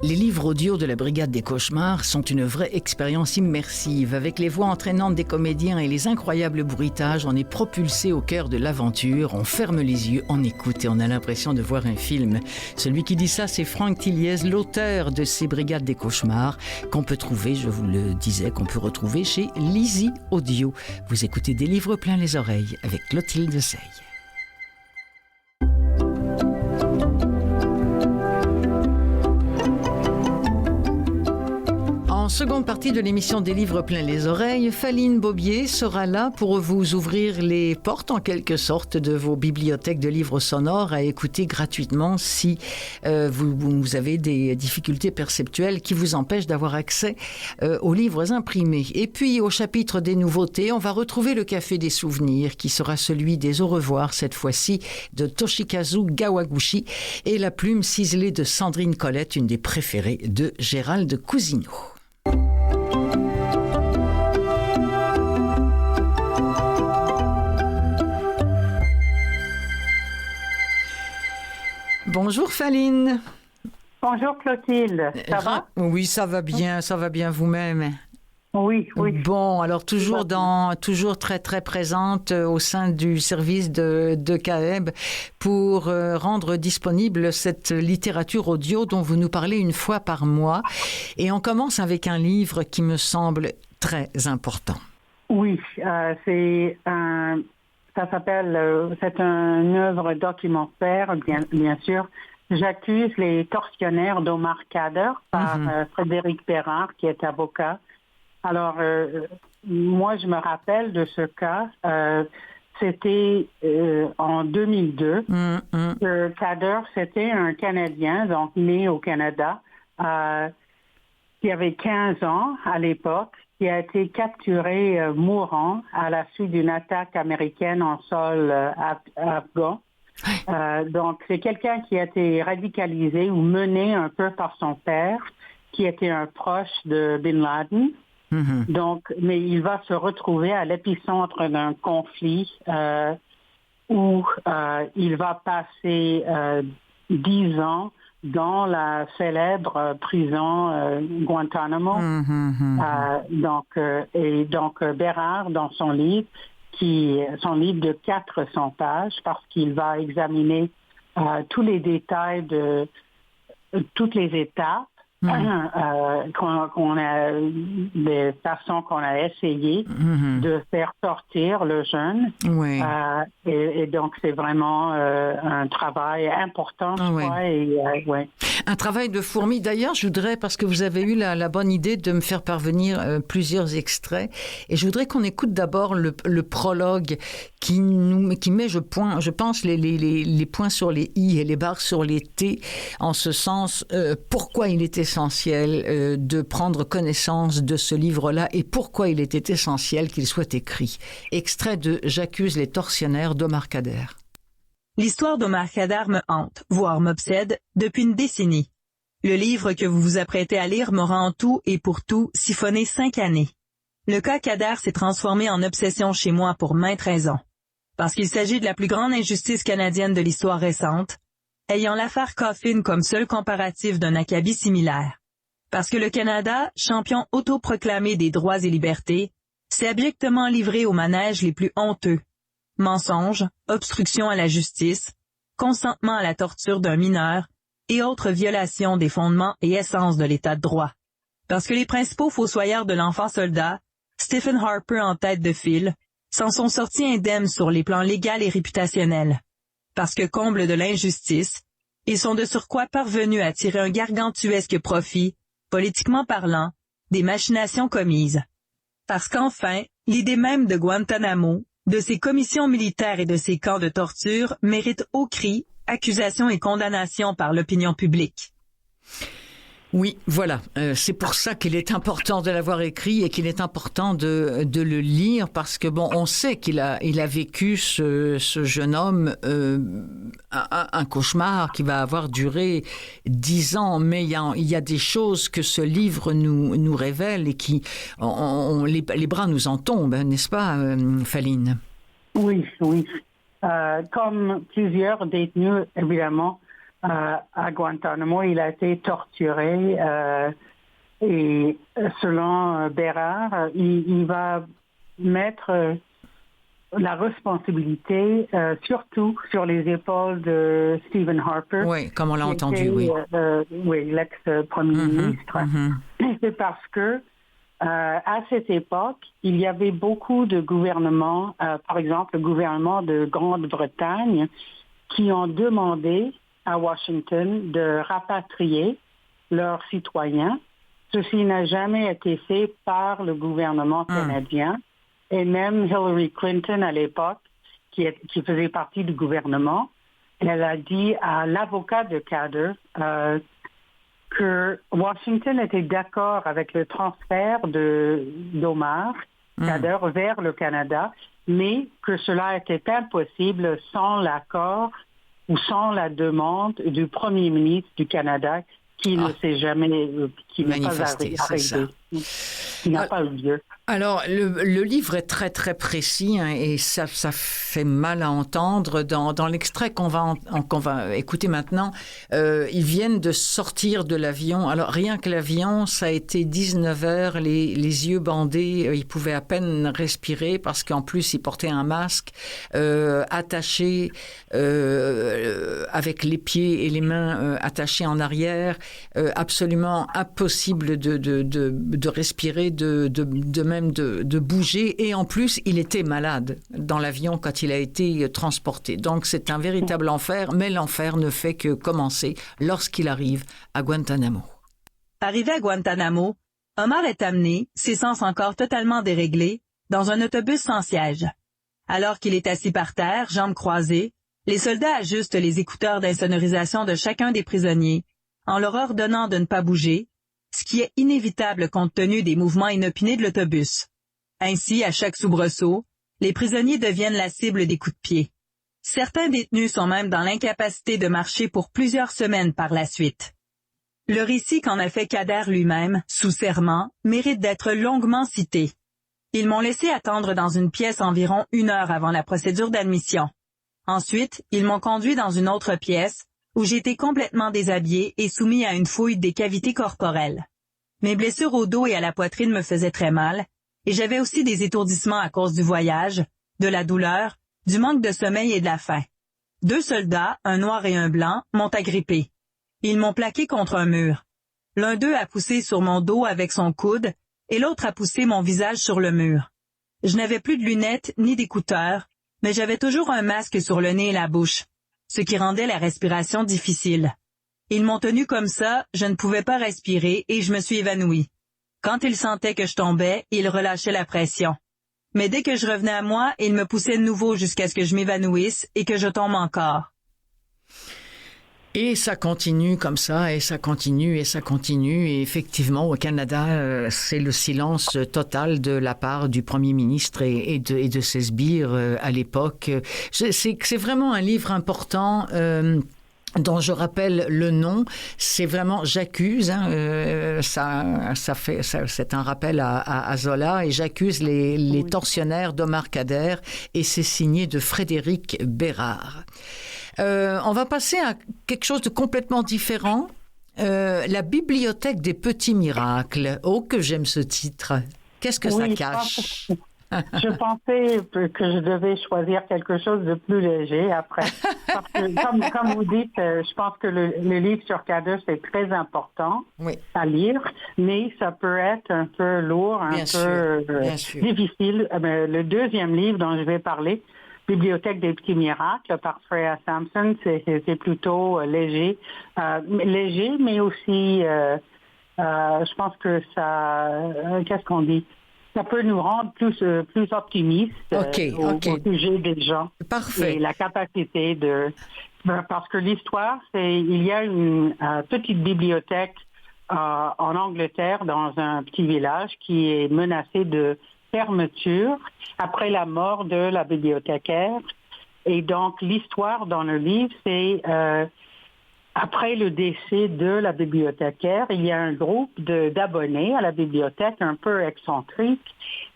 Les livres audio de la Brigade des Cauchemars sont une vraie expérience immersive. Avec les voix entraînantes des comédiens et les incroyables bruitages, on est propulsé au cœur de l'aventure, on ferme les yeux, on écoute et on a l'impression de voir un film. Celui qui dit ça, c'est Franck Tilliez, l'auteur de ces Brigades des Cauchemars, qu'on peut trouver, je vous le disais, qu'on peut retrouver chez Lizzie Audio. Vous écoutez Des livres plein les oreilles avec Clotilde Sey. En seconde partie de l'émission Des livres plein les oreilles, Faline Bobier sera là pour vous ouvrir les portes en quelque sorte de vos bibliothèques de livres sonores à écouter gratuitement si vous avez des difficultés perceptuelles qui vous empêchent d'avoir accès aux livres imprimés. Et puis au chapitre des nouveautés, on va retrouver le Café des souvenirs qui sera celui des au revoir cette fois-ci de Toshikazu Kawaguchi et la plume ciselée de Sandrine Colette, une des préférées de Gérald Cousineau. Bonjour Faline. Bonjour Clotilde, ça va? Oui, ça va bien vous-même. Oui. Bon, alors toujours très très présente au sein du service de CAEB pour rendre disponible cette littérature audio dont vous nous parlez une fois par mois. Et on commence avec un livre qui me semble très important. Oui, c'est une œuvre documentaire, bien sûr. J'accuse les tortionnaires d'Omar Khadr par Frédéric Bérard, qui est avocat. Alors, moi, je me rappelle de ce cas. C'était en 2002. Khadr, c'était un Canadien, donc né au Canada, qui avait 15 ans à l'époque, qui a été capturé mourant à la suite d'une attaque américaine en sol afghan. Donc, c'est quelqu'un qui a été radicalisé ou mené un peu par son père, qui était un proche de Bin Laden. Mm-hmm. Donc, mais il va se retrouver à l'épicentre d'un conflit où il va passer 10 ans dans la célèbre prison Guantanamo. Donc, Bérard, dans son livre de 400 pages, parce qu'il va examiner tous les détails de toutes les étapes des façons qu'on a essayé de faire sortir le jeune. Oui. Et donc, c'est vraiment un travail important, je crois. Un travail de fourmi. D'ailleurs, je voudrais, parce que vous avez eu la bonne idée de me faire parvenir plusieurs extraits, et je voudrais qu'on écoute d'abord le prologue qui met, je pense, les points sur les i et les barres sur les t, en ce sens, pourquoi il est essentiel de prendre connaissance de ce livre-là et pourquoi il était essentiel qu'il soit écrit. Extrait de J'accuse les tortionnaires d'Omar Khadr. L'histoire d'Omar Khadr me hante, voire m'obsède, depuis une décennie. Le livre que vous vous apprêtez à lire m'aura en tout et pour tout siphonné 5 années. Le cas Khadr s'est transformé en obsession chez moi pour maintes raisons. Parce qu'il s'agit de la plus grande injustice canadienne de l'histoire récente, ayant l'affaire Coffin comme seul comparatif d'un acabit similaire. Parce que le Canada, champion autoproclamé des droits et libertés, s'est abjectement livré aux manèges les plus honteux. Mensonges, obstruction à la justice, consentement à la torture d'un mineur et autres violations des fondements et essences de l'état de droit. Parce que les principaux fossoyeurs de l'enfant soldat, Stephen Harper en tête de file, s'en sont sortis indemnes sur les plans légal et réputationnels. Parce que, comble de l'injustice, ils sont de surcroît parvenus à tirer un gargantuesque profit, politiquement parlant, des machinations commises. Parce qu'enfin, l'idée même de Guantanamo, de ses commissions militaires et de ses camps de torture mérite haut cri, accusation et condamnation par l'opinion publique. Oui, voilà. C'est pour ça qu'il est important de l'avoir écrit et qu'il est important de le lire, parce que bon, on sait qu'il a vécu, ce jeune homme, un cauchemar qui va avoir duré 10 ans, mais il y a des choses que ce livre nous révèle et qui, les bras nous en tombent, n'est-ce pas, Faline? Oui. Comme plusieurs détenus, évidemment, à Guantanamo, il a été torturé et selon Bérard, il va mettre la responsabilité surtout sur les épaules de Stephen Harper. Oui, comme on l'a entendu, oui. Oui, l'ex-premier ministre. C'est parce que à cette époque, il y avait beaucoup de gouvernements, par exemple le gouvernement de Grande-Bretagne, qui ont demandé à Washington de rapatrier leurs citoyens. Ceci n'a jamais été fait par le gouvernement canadien. Et même Hillary Clinton, à l'époque, qui faisait partie du gouvernement, elle a dit à l'avocat de Khadr que Washington était d'accord avec le transfert d'Omar Khadr vers le Canada, mais que cela était impossible sans l'accord ou sans la demande du premier ministre du Canada qui ne s'est jamais, qui n'est pas arrivé, qui n'a pas eu lieu. Alors, le livre est très, très précis, hein, et ça fait mal à entendre. Dans l'extrait qu'on va écouter maintenant, ils viennent de sortir de l'avion. Alors, rien que l'avion, ça a été 19 heures, les yeux bandés, ils pouvaient à peine respirer parce qu'en plus, ils portaient un masque, attaché avec les pieds et les mains attachés en arrière, absolument impossible de respirer, de bouger, et en plus il était malade dans l'avion quand il a été transporté. Donc c'est un véritable enfer, mais l'enfer ne fait que commencer lorsqu'il arrive à Guantanamo. Arrivé à Guantanamo, Omar est amené, ses sens encore totalement déréglés, dans un autobus sans siège. Alors qu'il est assis par terre, jambes croisées, les soldats ajustent les écouteurs d'insonorisation de chacun des prisonniers, en leur ordonnant de ne pas bouger, ce qui est inévitable compte tenu des mouvements inopinés de l'autobus. Ainsi, à chaque soubresaut, les prisonniers deviennent la cible des coups de pied. Certains détenus sont même dans l'incapacité de marcher pour plusieurs semaines par la suite. Le récit qu'en a fait Khader lui-même, sous serment, mérite d'être longuement cité. Ils m'ont laissé attendre dans une pièce environ 1 heure avant la procédure d'admission. Ensuite, ils m'ont conduit dans une autre pièce, où j'étais complètement déshabillé et soumis à une fouille des cavités corporelles. Mes blessures au dos et à la poitrine me faisaient très mal, et j'avais aussi des étourdissements à cause du voyage, de la douleur, du manque de sommeil et de la faim. 2 soldats, un noir et un blanc, m'ont agrippé. Ils m'ont plaqué contre un mur. L'un d'eux a poussé sur mon dos avec son coude, et l'autre a poussé mon visage sur le mur. Je n'avais plus de lunettes ni d'écouteurs, mais j'avais toujours un masque sur le nez et la bouche, ce qui rendait la respiration difficile. Ils m'ont tenu comme ça, je ne pouvais pas respirer et je me suis évanouie. Quand ils sentaient que je tombais, ils relâchaient la pression. Mais dès que je revenais à moi, ils me poussaient de nouveau jusqu'à ce que je m'évanouisse et que je tombe encore. Et ça continue comme ça, et ça continue, et ça continue. Et effectivement, au Canada, c'est le silence total de la part du Premier ministre et de ses sbires à l'époque. C'est vraiment un livre important. Dont je rappelle le nom, c'est vraiment J'accuse. C'est un rappel à Zola, et J'accuse les tortionnaires d'Omar Khader, et c'est signé de Frédéric Bérard. On va passer à quelque chose de complètement différent. La bibliothèque des petits miracles. Oh, que j'aime ce titre. Qu'est-ce que ça cache? Je pensais que je devais choisir quelque chose de plus léger après. Parce que, comme vous dites, je pense que le livre sur Khader, c'est très important à lire, mais ça peut être un peu lourd, un peu difficile. Le deuxième livre dont je vais parler, Bibliothèque des petits miracles par Freya Sampson, c'est plutôt léger, mais aussi, je pense que ça, qu'est-ce qu'on dit? Ça peut nous rendre plus optimistes au sujet des gens. Parfait. Et la capacité de... Parce que l'histoire, il y a une petite bibliothèque en Angleterre, dans un petit village, qui est menacée de fermeture après la mort de la bibliothécaire. Et donc, l'histoire dans le livre, c'est... après le décès de la bibliothécaire, il y a un groupe d'abonnés à la bibliothèque un peu excentriques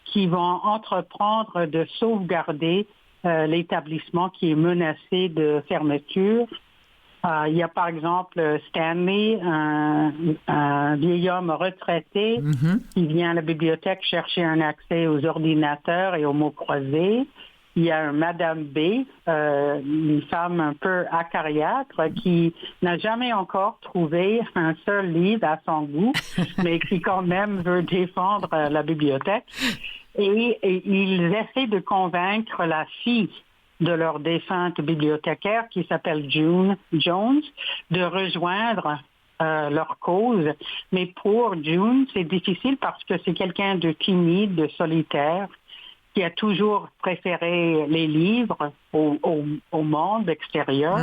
qui vont entreprendre de sauvegarder l'établissement qui est menacé de fermeture. Il y a par exemple Stanley, un vieil homme retraité qui vient à la bibliothèque chercher un accès aux ordinateurs et aux mots croisés. Il y a Madame B, une femme un peu acariâtre qui n'a jamais encore trouvé un seul livre à son goût, mais qui quand même veut défendre la bibliothèque. Et ils essaient de convaincre la fille de leur défunte bibliothécaire, qui s'appelle June Jones, de rejoindre leur cause. Mais pour June, c'est difficile parce que c'est quelqu'un de timide, de solitaire, qui a toujours préféré les livres au monde extérieur.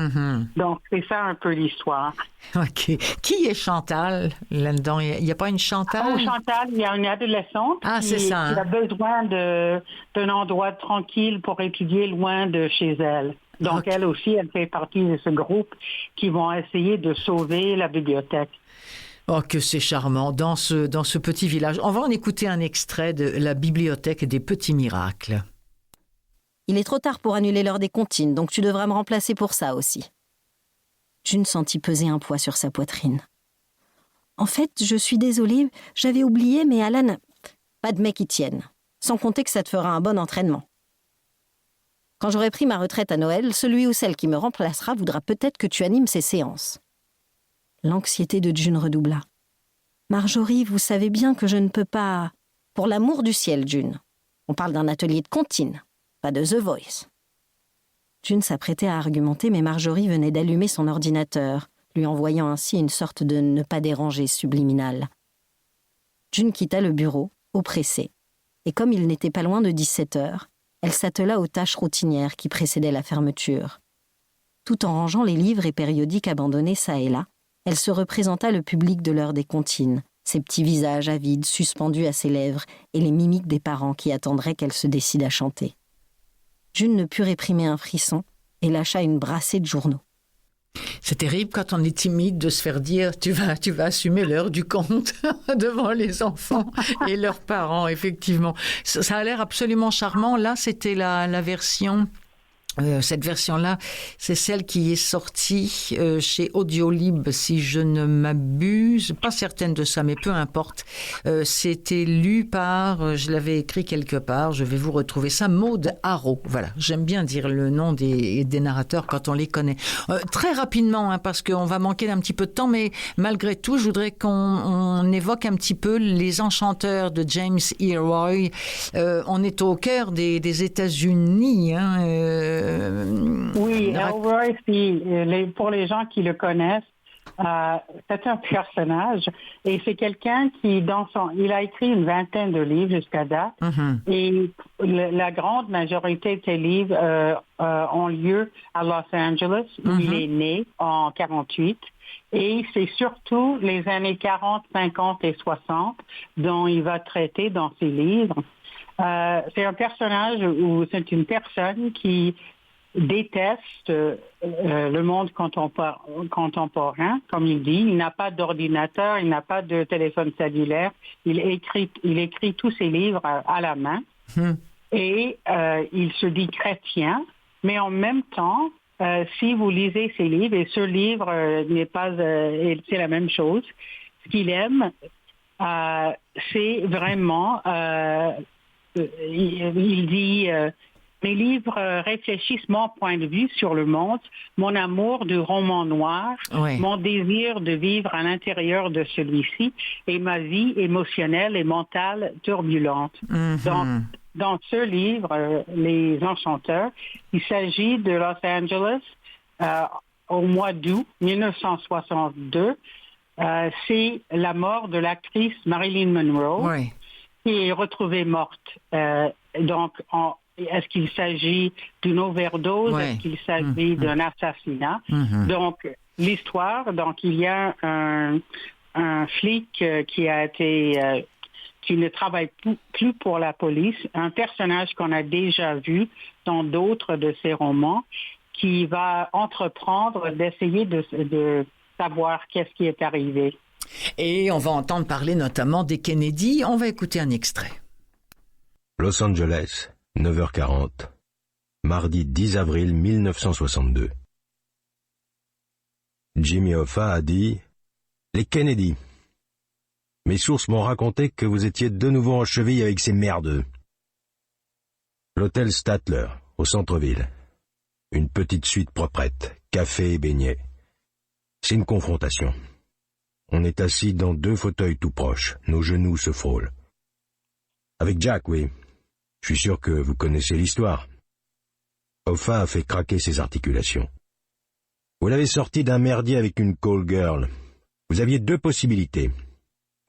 Donc, c'est ça un peu l'histoire. OK. Qui est Chantal là-dedans? Il n'y a pas une Chantal? Chantal, il y a une adolescente qui a besoin d'un endroit tranquille pour étudier loin de chez elle. Donc, elle aussi, elle fait partie de ce groupe qui vont essayer de sauver la bibliothèque. Oh, que c'est charmant, dans ce petit village. On va en écouter un extrait de La bibliothèque des petits miracles. Il est trop tard pour annuler l'heure des comptines, donc tu devras me remplacer pour ça aussi. June sentit peser un poids sur sa poitrine. En fait, je suis désolée, j'avais oublié, mais Alan, pas de mec qui tienne. Sans compter que ça te fera un bon entraînement. Quand j'aurai pris ma retraite à Noël, celui ou celle qui me remplacera voudra peut-être que tu animes ces séances. L'anxiété de June redoubla. « Marjorie, vous savez bien que je ne peux pas... » « Pour l'amour du ciel, June. On parle d'un atelier de comptine, pas de The Voice. » June s'apprêtait à argumenter, mais Marjorie venait d'allumer son ordinateur, lui envoyant ainsi une sorte de ne pas déranger subliminal. June quitta le bureau, oppressée, et comme il n'était pas loin de 17 heures, elle s'attela aux tâches routinières qui précédaient la fermeture. Tout en rangeant les livres et périodiques abandonnés çà et là, elle se représenta le public de l'heure des comptines, ses petits visages avides suspendus à ses lèvres et les mimiques des parents qui attendraient qu'elle se décide à chanter. June ne put réprimer un frisson et lâcha une brassée de journaux. C'est terrible quand on est timide de se faire dire tu vas assumer l'heure du compte devant les enfants et leurs parents, effectivement. Ça a l'air absolument charmant. Là, c'était la version... cette version-là, c'est celle qui est sortie chez Audiolib, si je ne m'abuse. Pas certaine de ça, mais peu importe. C'était lu par, je l'avais écrit quelque part, je vais vous retrouver ça, Maude Haro. Voilà, j'aime bien dire le nom des narrateurs quand on les connaît. Très rapidement, hein, parce qu'on va manquer d'un petit peu de temps, mais malgré tout, je voudrais qu'on évoque un petit peu Les Enchanteurs de James Ellroy. On est au cœur des États-Unis, hein, oui, Ellroy, pour les gens qui le connaissent, c'est un personnage et c'est quelqu'un qui, il a écrit une vingtaine de livres jusqu'à date et la grande majorité de ses livres ont lieu à Los Angeles où il est né en 48 et c'est surtout les années 40, 50 et 60 dont il va traiter dans ses livres. C'est un personnage ou c'est une personne qui déteste le monde contemporain, comme il dit. Il n'a pas d'ordinateur, il n'a pas de téléphone cellulaire. Il écrit tous ses livres à la main. Et il se dit chrétien, mais en même temps, si vous lisez ses livres, et ce livre n'est pas... c'est la même chose, ce qu'il aime, c'est vraiment... il dit... Mes livres réfléchissent mon point de vue sur le monde, mon amour du roman noir, mon désir de vivre à l'intérieur de celui-ci et ma vie émotionnelle et mentale turbulente. Dans ce livre, Les Enchanteurs, il s'agit de Los Angeles au mois d'août 1962. C'est la mort de l'actrice Marilyn Monroe qui est retrouvée morte. Est-ce qu'il s'agit d'une overdose? Est-ce qu'il s'agit d'un assassinat? Donc, l'histoire, il y a un flic qui ne travaille plus pour la police, un personnage qu'on a déjà vu dans d'autres de ses romans, qui va entreprendre d'essayer de savoir qu'est-ce qui est arrivé. Et on va entendre parler notamment des Kennedy. On va écouter un extrait. Los Angeles, 9h40, mardi 10 avril 1962. Jimmy Hoffa a dit « Les Kennedy. Mes sources m'ont raconté que vous étiez de nouveau en cheville avec ces merdeux. » L'hôtel Statler, au centre-ville. Une petite suite proprette, café et beignets. C'est une confrontation. On est assis dans 2 fauteuils tout proches, nos genoux se frôlent. Avec Jack, oui. Je suis sûr que vous connaissez l'histoire. Hoffa a fait craquer ses articulations. Vous l'avez sorti d'un merdier avec une call girl. Vous aviez 2 possibilités.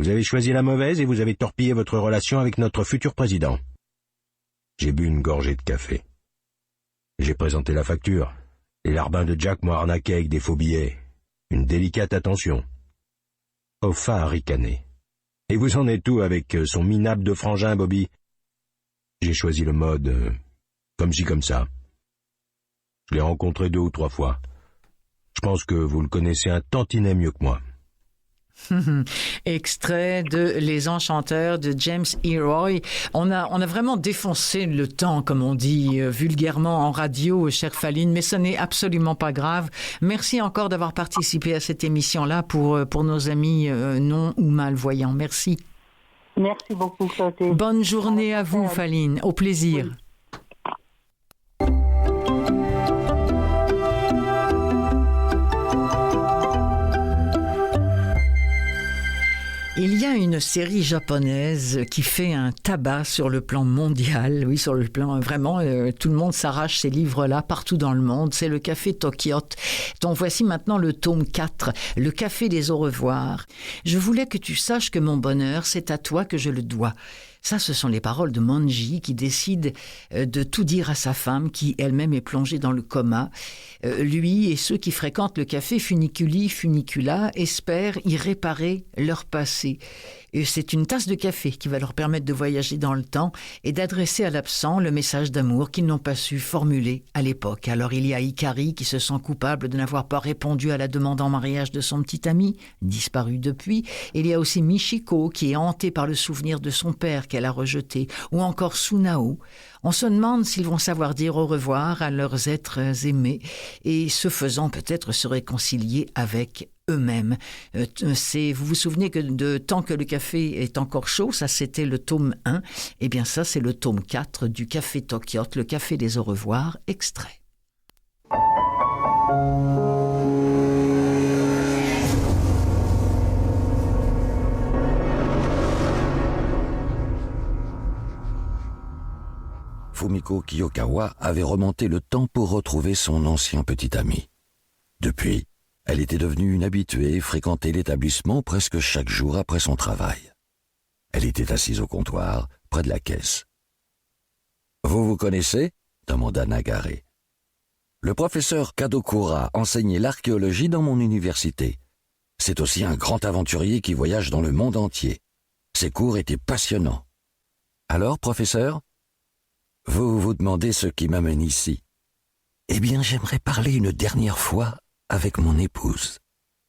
Vous avez choisi la mauvaise et vous avez torpillé votre relation avec notre futur président. J'ai bu une gorgée de café. J'ai présenté la facture. Les larbins de Jack m'ont arnaqué avec des faux billets. Une délicate attention. Hoffa a ricané. Et vous en êtes où avec son minable de frangin, Bobby? J'ai choisi le mode comme ci comme ça. Je l'ai rencontré 2 ou 3 fois. Je pense que vous le connaissez un tantinet mieux que moi. Extrait de Les Enchanteurs de James Ellroy. On a vraiment défoncé le temps, comme on dit vulgairement en radio, chère Faline, mais ce n'est absolument pas grave. Merci encore d'avoir participé à cette émission-là pour nos amis non ou malvoyants. Merci. Merci beaucoup, Clotilde. Bonne journée à vous, Faline. Au plaisir. Oui. Il y a une série japonaise qui fait un tabac sur le plan mondial. Oui, sur le plan vraiment, tout le monde s'arrache ces livres-là partout dans le monde. C'est le Café Tokyo, dont voici maintenant le tome 4, le Café des au revoir. Je voulais que tu saches que mon bonheur, c'est à toi que je le dois. Ça, ce sont les paroles de Manji qui décide de tout dire à sa femme qui elle-même est plongée dans le coma. Lui et ceux qui fréquentent le café Funiculi Funicula espèrent y réparer leur passé. Et c'est une tasse de café qui va leur permettre de voyager dans le temps et d'adresser à l'absent le message d'amour qu'ils n'ont pas su formuler à l'époque. Alors il y a Ikari qui se sent coupable de n'avoir pas répondu à la demande en mariage de son petit ami, disparu depuis. Il y a aussi Michiko qui est hantée par le souvenir de son père qu'elle a rejeté, ou encore Sunao. On se demande s'ils vont savoir dire au revoir à leurs êtres aimés et, ce faisant, peut-être se réconcilier avec eux-mêmes. Vous vous souvenez que de Tant que le café est encore chaud, ça c'était le tome 1, et bien ça c'est le tome 4 du Café Tokyot, le café des au revoir, extrait. Fumiko Kiyokawa avait remonté le temps pour retrouver son ancien petit ami. Depuis, elle était devenue une habituée et fréquentait l'établissement presque chaque jour après son travail. Elle était assise au comptoir, près de la caisse. « Vous vous connaissez ?» demanda Nagare. « Le professeur Kadokura enseignait l'archéologie dans mon université. C'est aussi un grand aventurier qui voyage dans le monde entier. Ses cours étaient passionnants. Alors, professeur ? Vous vous demandez ce qui m'amène ici. Eh bien, j'aimerais parler une dernière fois avec mon épouse,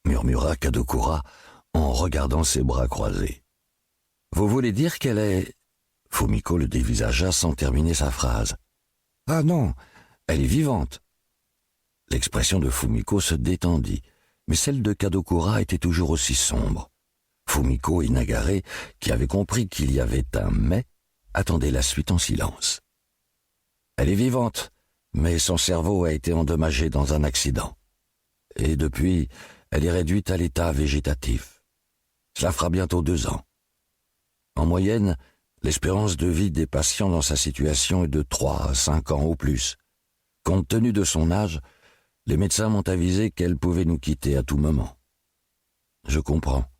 murmura Kadokura en regardant ses bras croisés. Vous voulez dire qu'elle est... Fumiko le dévisagea sans terminer sa phrase. Ah non, elle est vivante. L'expression de Fumiko se détendit, mais celle de Kadokura était toujours aussi sombre. Fumiko et Nagare, qui avaient compris qu'il y avait un « mais », attendaient la suite en silence. Elle est vivante, mais son cerveau a été endommagé dans un accident. Et depuis, elle est réduite à l'état végétatif. Cela fera bientôt 2 ans. En moyenne, l'espérance de vie des patients dans sa situation est de 3 à 5 ans au plus. Compte tenu de son âge, les médecins m'ont avisé qu'elle pouvait nous quitter à tout moment. Je comprends.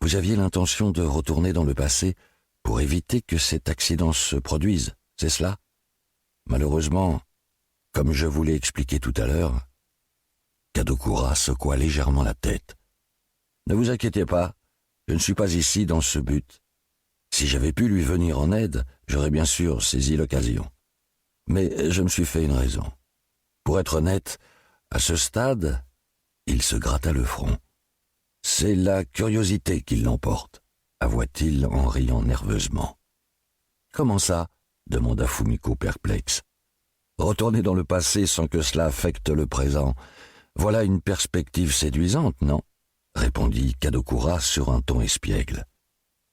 Vous aviez l'intention de retourner dans le passé pour éviter que cet accident se produise, c'est cela ? Malheureusement, comme je vous l'ai expliqué tout à l'heure, Kadokura secoua légèrement la tête. Ne vous inquiétez pas, je ne suis pas ici dans ce but. Si j'avais pu lui venir en aide, j'aurais bien sûr saisi l'occasion. Mais je me suis fait une raison. Pour être honnête, à ce stade, il se gratta le front. C'est la curiosité qui l'emporte, avoua-t-il en riant nerveusement. Comment ça ? Demanda Fumiko perplexe. Retourner dans le passé sans que cela affecte le présent, voilà une perspective séduisante, non ? Répondit Kadokura sur un ton espiègle.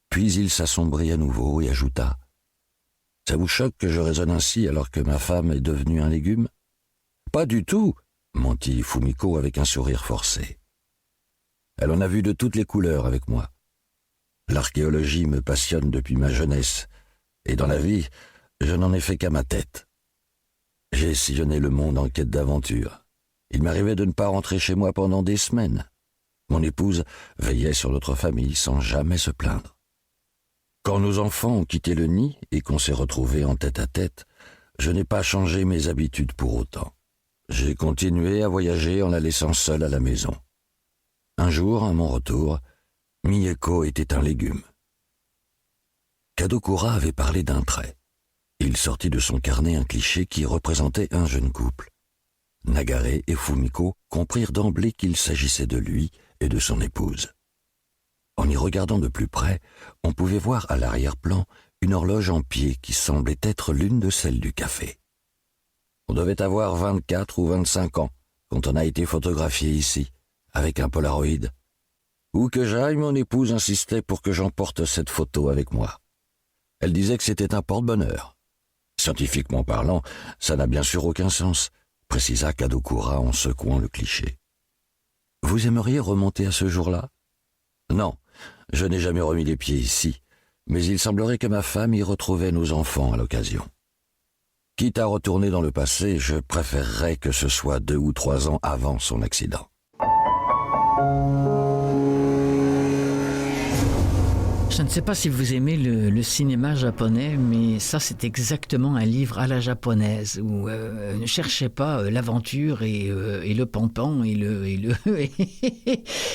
Puis il s'assombrit à nouveau et ajouta. Ça vous choque que je raisonne ainsi alors que ma femme est devenue un légume ? Pas du tout, mentit Fumiko avec un sourire forcé. Elle en a vu de toutes les couleurs avec moi. L'archéologie me passionne depuis ma jeunesse, et dans la vie, je n'en ai fait qu'à ma tête. J'ai sillonné le monde en quête d'aventure. Il m'arrivait de ne pas rentrer chez moi pendant des semaines. Mon épouse veillait sur notre famille sans jamais se plaindre. Quand nos enfants ont quitté le nid et qu'on s'est retrouvés en tête-à-tête, je n'ai pas changé mes habitudes pour autant. J'ai continué à voyager en la laissant seule à la maison. Un jour, à mon retour, Mieko était un légume. Kadokura avait parlé d'un trait. Il sortit de son carnet un cliché qui représentait un jeune couple. Nagare et Fumiko comprirent d'emblée qu'il s'agissait de lui et de son épouse. En y regardant de plus près, on pouvait voir à l'arrière-plan une horloge en pied qui semblait être l'une de celles du café. On devait avoir 24 ou 25 ans quand on a été photographié ici, avec un Polaroid. Où que j'aille, mon épouse insistait pour que j'emporte cette photo avec moi. Elle disait que c'était un porte-bonheur. Scientifiquement parlant, ça n'a bien sûr aucun sens, précisa Kadokura en secouant le cliché. Vous aimeriez remonter à ce jour-là ? Non, je n'ai jamais remis les pieds ici, mais il semblerait que ma femme y retrouvait nos enfants à l'occasion. Quitte à retourner dans le passé, je préférerais que ce soit 2 ou 3 ans avant son accident. Je ne sais pas si vous aimez le cinéma japonais, mais ça, c'est exactement un livre à la japonaise où ne cherchez pas l'aventure et le pampan et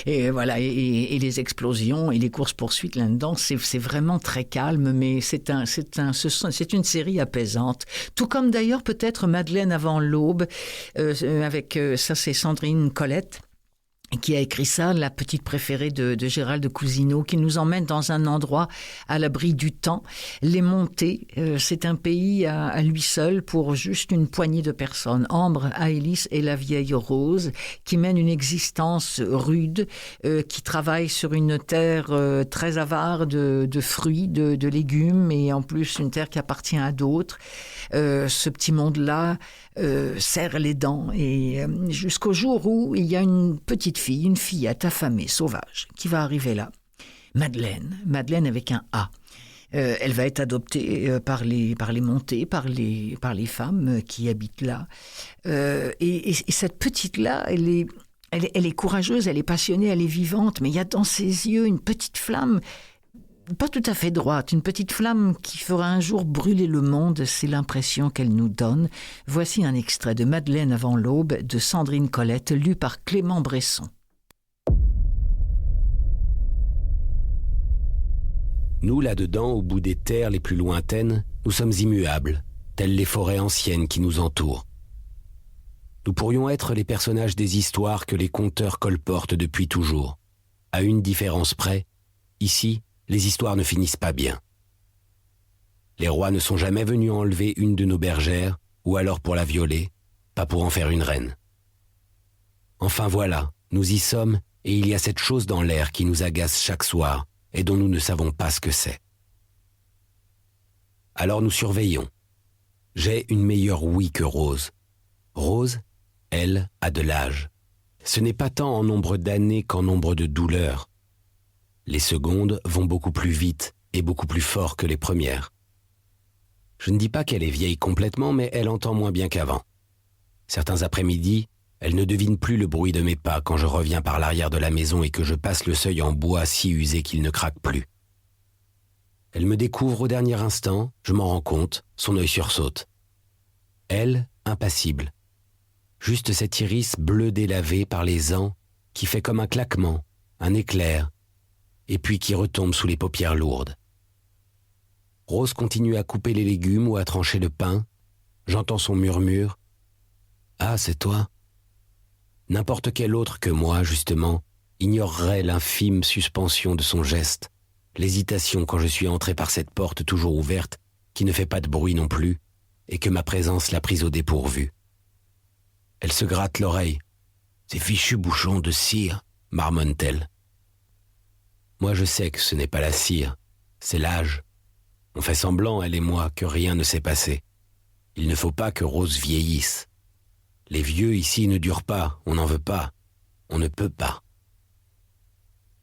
et voilà et les explosions et les courses-poursuites là-dedans. C'est vraiment très calme, mais c'est une série apaisante. Tout comme d'ailleurs peut-être Madeleine avant l'aube, avec ça, c'est Sandrine Colette qui a écrit ça, la petite préférée de Gérald de Cousineau, qui nous emmène dans un endroit à l'abri du temps. Les Montées, c'est un pays à lui seul pour juste une poignée de personnes. Ambre, Aélis et la vieille Rose, qui mènent une existence rude, qui travaillent sur une terre très avare de fruits, de légumes, et en plus une terre qui appartient à d'autres. Ce petit monde-là serre les dents, et jusqu'au jour où il y a une petite fille, une fillette affamée, sauvage, qui va arriver là. Madeleine avec un A. Elle va être adoptée par les Montées, par les femmes qui habitent là. Et cette petite-là, elle est courageuse, elle est passionnée, elle est vivante, mais il y a dans ses yeux une petite flamme, pas tout à fait droite, une petite flamme qui fera un jour brûler le monde, c'est l'impression qu'elle nous donne. Voici un extrait de Madeleine avant l'aube de Sandrine Colette, lu par Clément Bresson. Nous, là-dedans, au bout des terres les plus lointaines, nous sommes immuables, telles les forêts anciennes qui nous entourent. Nous pourrions être les personnages des histoires que les conteurs colportent depuis toujours. À une différence près, ici, les histoires ne finissent pas bien. Les rois ne sont jamais venus enlever une de nos bergères, ou alors pour la violer, pas pour en faire une reine. Enfin voilà, nous y sommes, et il y a cette chose dans l'air qui nous agace chaque soir, et dont nous ne savons pas ce que c'est. Alors nous surveillons. J'ai une meilleure ouïe que Rose. Rose, elle, a de l'âge. Ce n'est pas tant en nombre d'années qu'en nombre de douleurs. Les secondes vont beaucoup plus vite et beaucoup plus fort que les premières. Je ne dis pas qu'elle est vieille complètement, mais elle entend moins bien qu'avant. Certains après-midi, elle ne devine plus le bruit de mes pas quand je reviens par l'arrière de la maison et que je passe le seuil en bois si usé qu'il ne craque plus. Elle me découvre au dernier instant, je m'en rends compte, son œil sursaute. Elle, impassible. Juste cet iris bleu délavé par les ans qui fait comme un claquement, un éclair, et puis qui retombe sous les paupières lourdes. Rose continue à couper les légumes ou à trancher le pain. J'entends son murmure. « Ah, c'est toi ?» N'importe quel autre que moi, justement, ignorerait l'infime suspension de son geste, l'hésitation quand je suis entré par cette porte toujours ouverte, qui ne fait pas de bruit non plus, et que ma présence l'a prise au dépourvu. Elle se gratte l'oreille. « Ces fichus bouchons de cire !» marmonne-t-elle. Moi, je sais que ce n'est pas la cire, c'est l'âge. On fait semblant, elle et moi, que rien ne s'est passé. Il ne faut pas que Rose vieillisse. Les vieux ici ne durent pas, on n'en veut pas, on ne peut pas.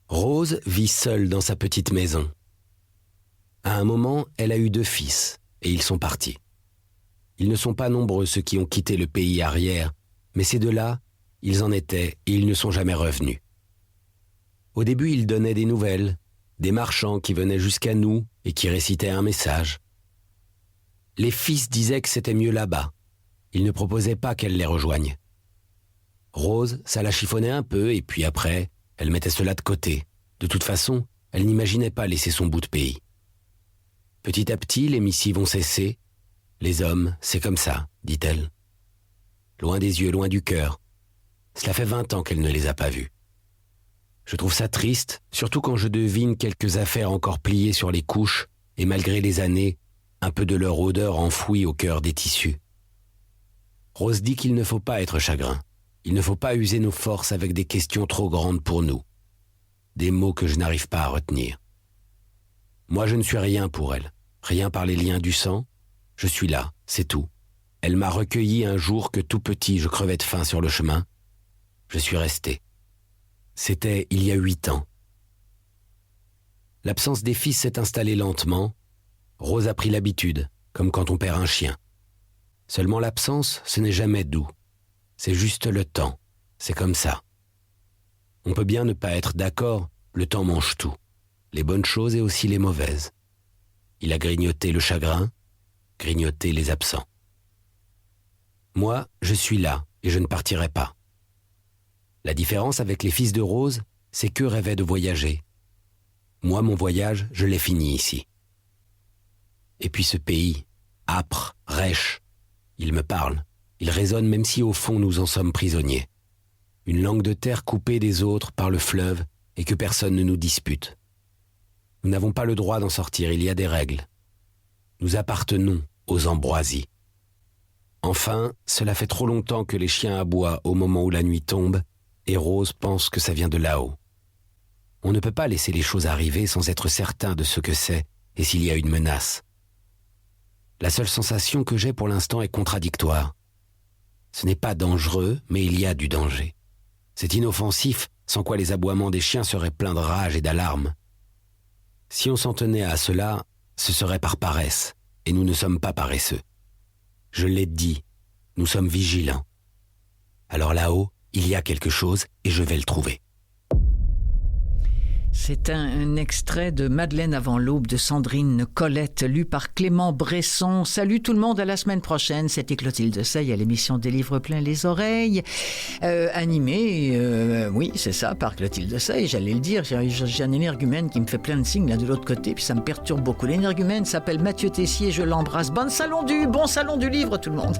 Rose vit seule dans sa petite maison. À un moment, elle a eu 2 fils, et ils sont partis. Ils ne sont pas nombreux ceux qui ont quitté le pays arrière, mais ces 2-là, ils en étaient et ils ne sont jamais revenus. Au début, ils donnaient des nouvelles, des marchands qui venaient jusqu'à nous et qui récitaient un message. Les fils disaient que c'était mieux là-bas. Ils ne proposaient pas qu'elle les rejoigne. Rose, ça la chiffonnait un peu et puis après, elle mettait cela de côté. De toute façon, elle n'imaginait pas laisser son bout de pays. Petit à petit, les missives ont cessé. Les hommes, c'est comme ça, dit-elle. Loin des yeux, loin du cœur. Cela fait 20 ans qu'elle ne les a pas vus. Je trouve ça triste, surtout quand je devine quelques affaires encore pliées sur les couches et malgré les années, un peu de leur odeur enfouie au cœur des tissus. Rose dit qu'il ne faut pas être chagrin. Il ne faut pas user nos forces avec des questions trop grandes pour nous. Des mots que je n'arrive pas à retenir. Moi, je ne suis rien pour elle. Rien par les liens du sang. Je suis là, c'est tout. Elle m'a recueilli un jour que tout petit, je crevais de faim sur le chemin. Je suis resté. C'était il y a 8 ans. L'absence des fils s'est installée lentement. Rose a pris l'habitude, comme quand on perd un chien. Seulement l'absence, ce n'est jamais doux. C'est juste le temps. C'est comme ça. On peut bien ne pas être d'accord, le temps mange tout. les bonnes choses et aussi les mauvaises. Il a grignoté le chagrin, grignoté les absents. Moi, je suis là et je ne partirai pas. La différence avec les fils de Rose, c'est qu'eux rêvaient de voyager. Moi, mon voyage, je l'ai fini ici. Et puis ce pays, âpre, rêche, il me parle, il résonne même si au fond nous en sommes prisonniers. Une langue de terre coupée des autres par le fleuve et que personne ne nous dispute. Nous n'avons pas le droit d'en sortir, il y a des règles. Nous appartenons aux ambroisies. Enfin, cela fait trop longtemps que les chiens aboient au moment où la nuit tombe et Rose pense que ça vient de là-haut. On ne peut pas laisser les choses arriver sans être certain de ce que c'est et s'il y a une menace. La seule sensation que j'ai pour l'instant est contradictoire. Ce n'est pas dangereux, mais il y a du danger. C'est inoffensif, sans quoi les aboiements des chiens seraient pleins de rage et d'alarme. Si on s'en tenait à cela, ce serait par paresse, et nous ne sommes pas paresseux. Je l'ai dit, nous sommes vigilants. Alors là-haut, il y a quelque chose et je vais le trouver. C'est un extrait de Madeleine avant l'aube de Sandrine Colette, lu par Clément Bresson. Salut tout le monde, à la semaine prochaine. C'était Clotilde Sey à l'émission Des livres plein les oreilles, animée, oui, c'est ça, par Clotilde Sey, j'allais le dire. J'ai un énergumène qui me fait plein de signes là de l'autre côté, puis ça me perturbe beaucoup. L'énergumène s'appelle Mathieu Tessier, je l'embrasse. Bon salon du livre tout le monde.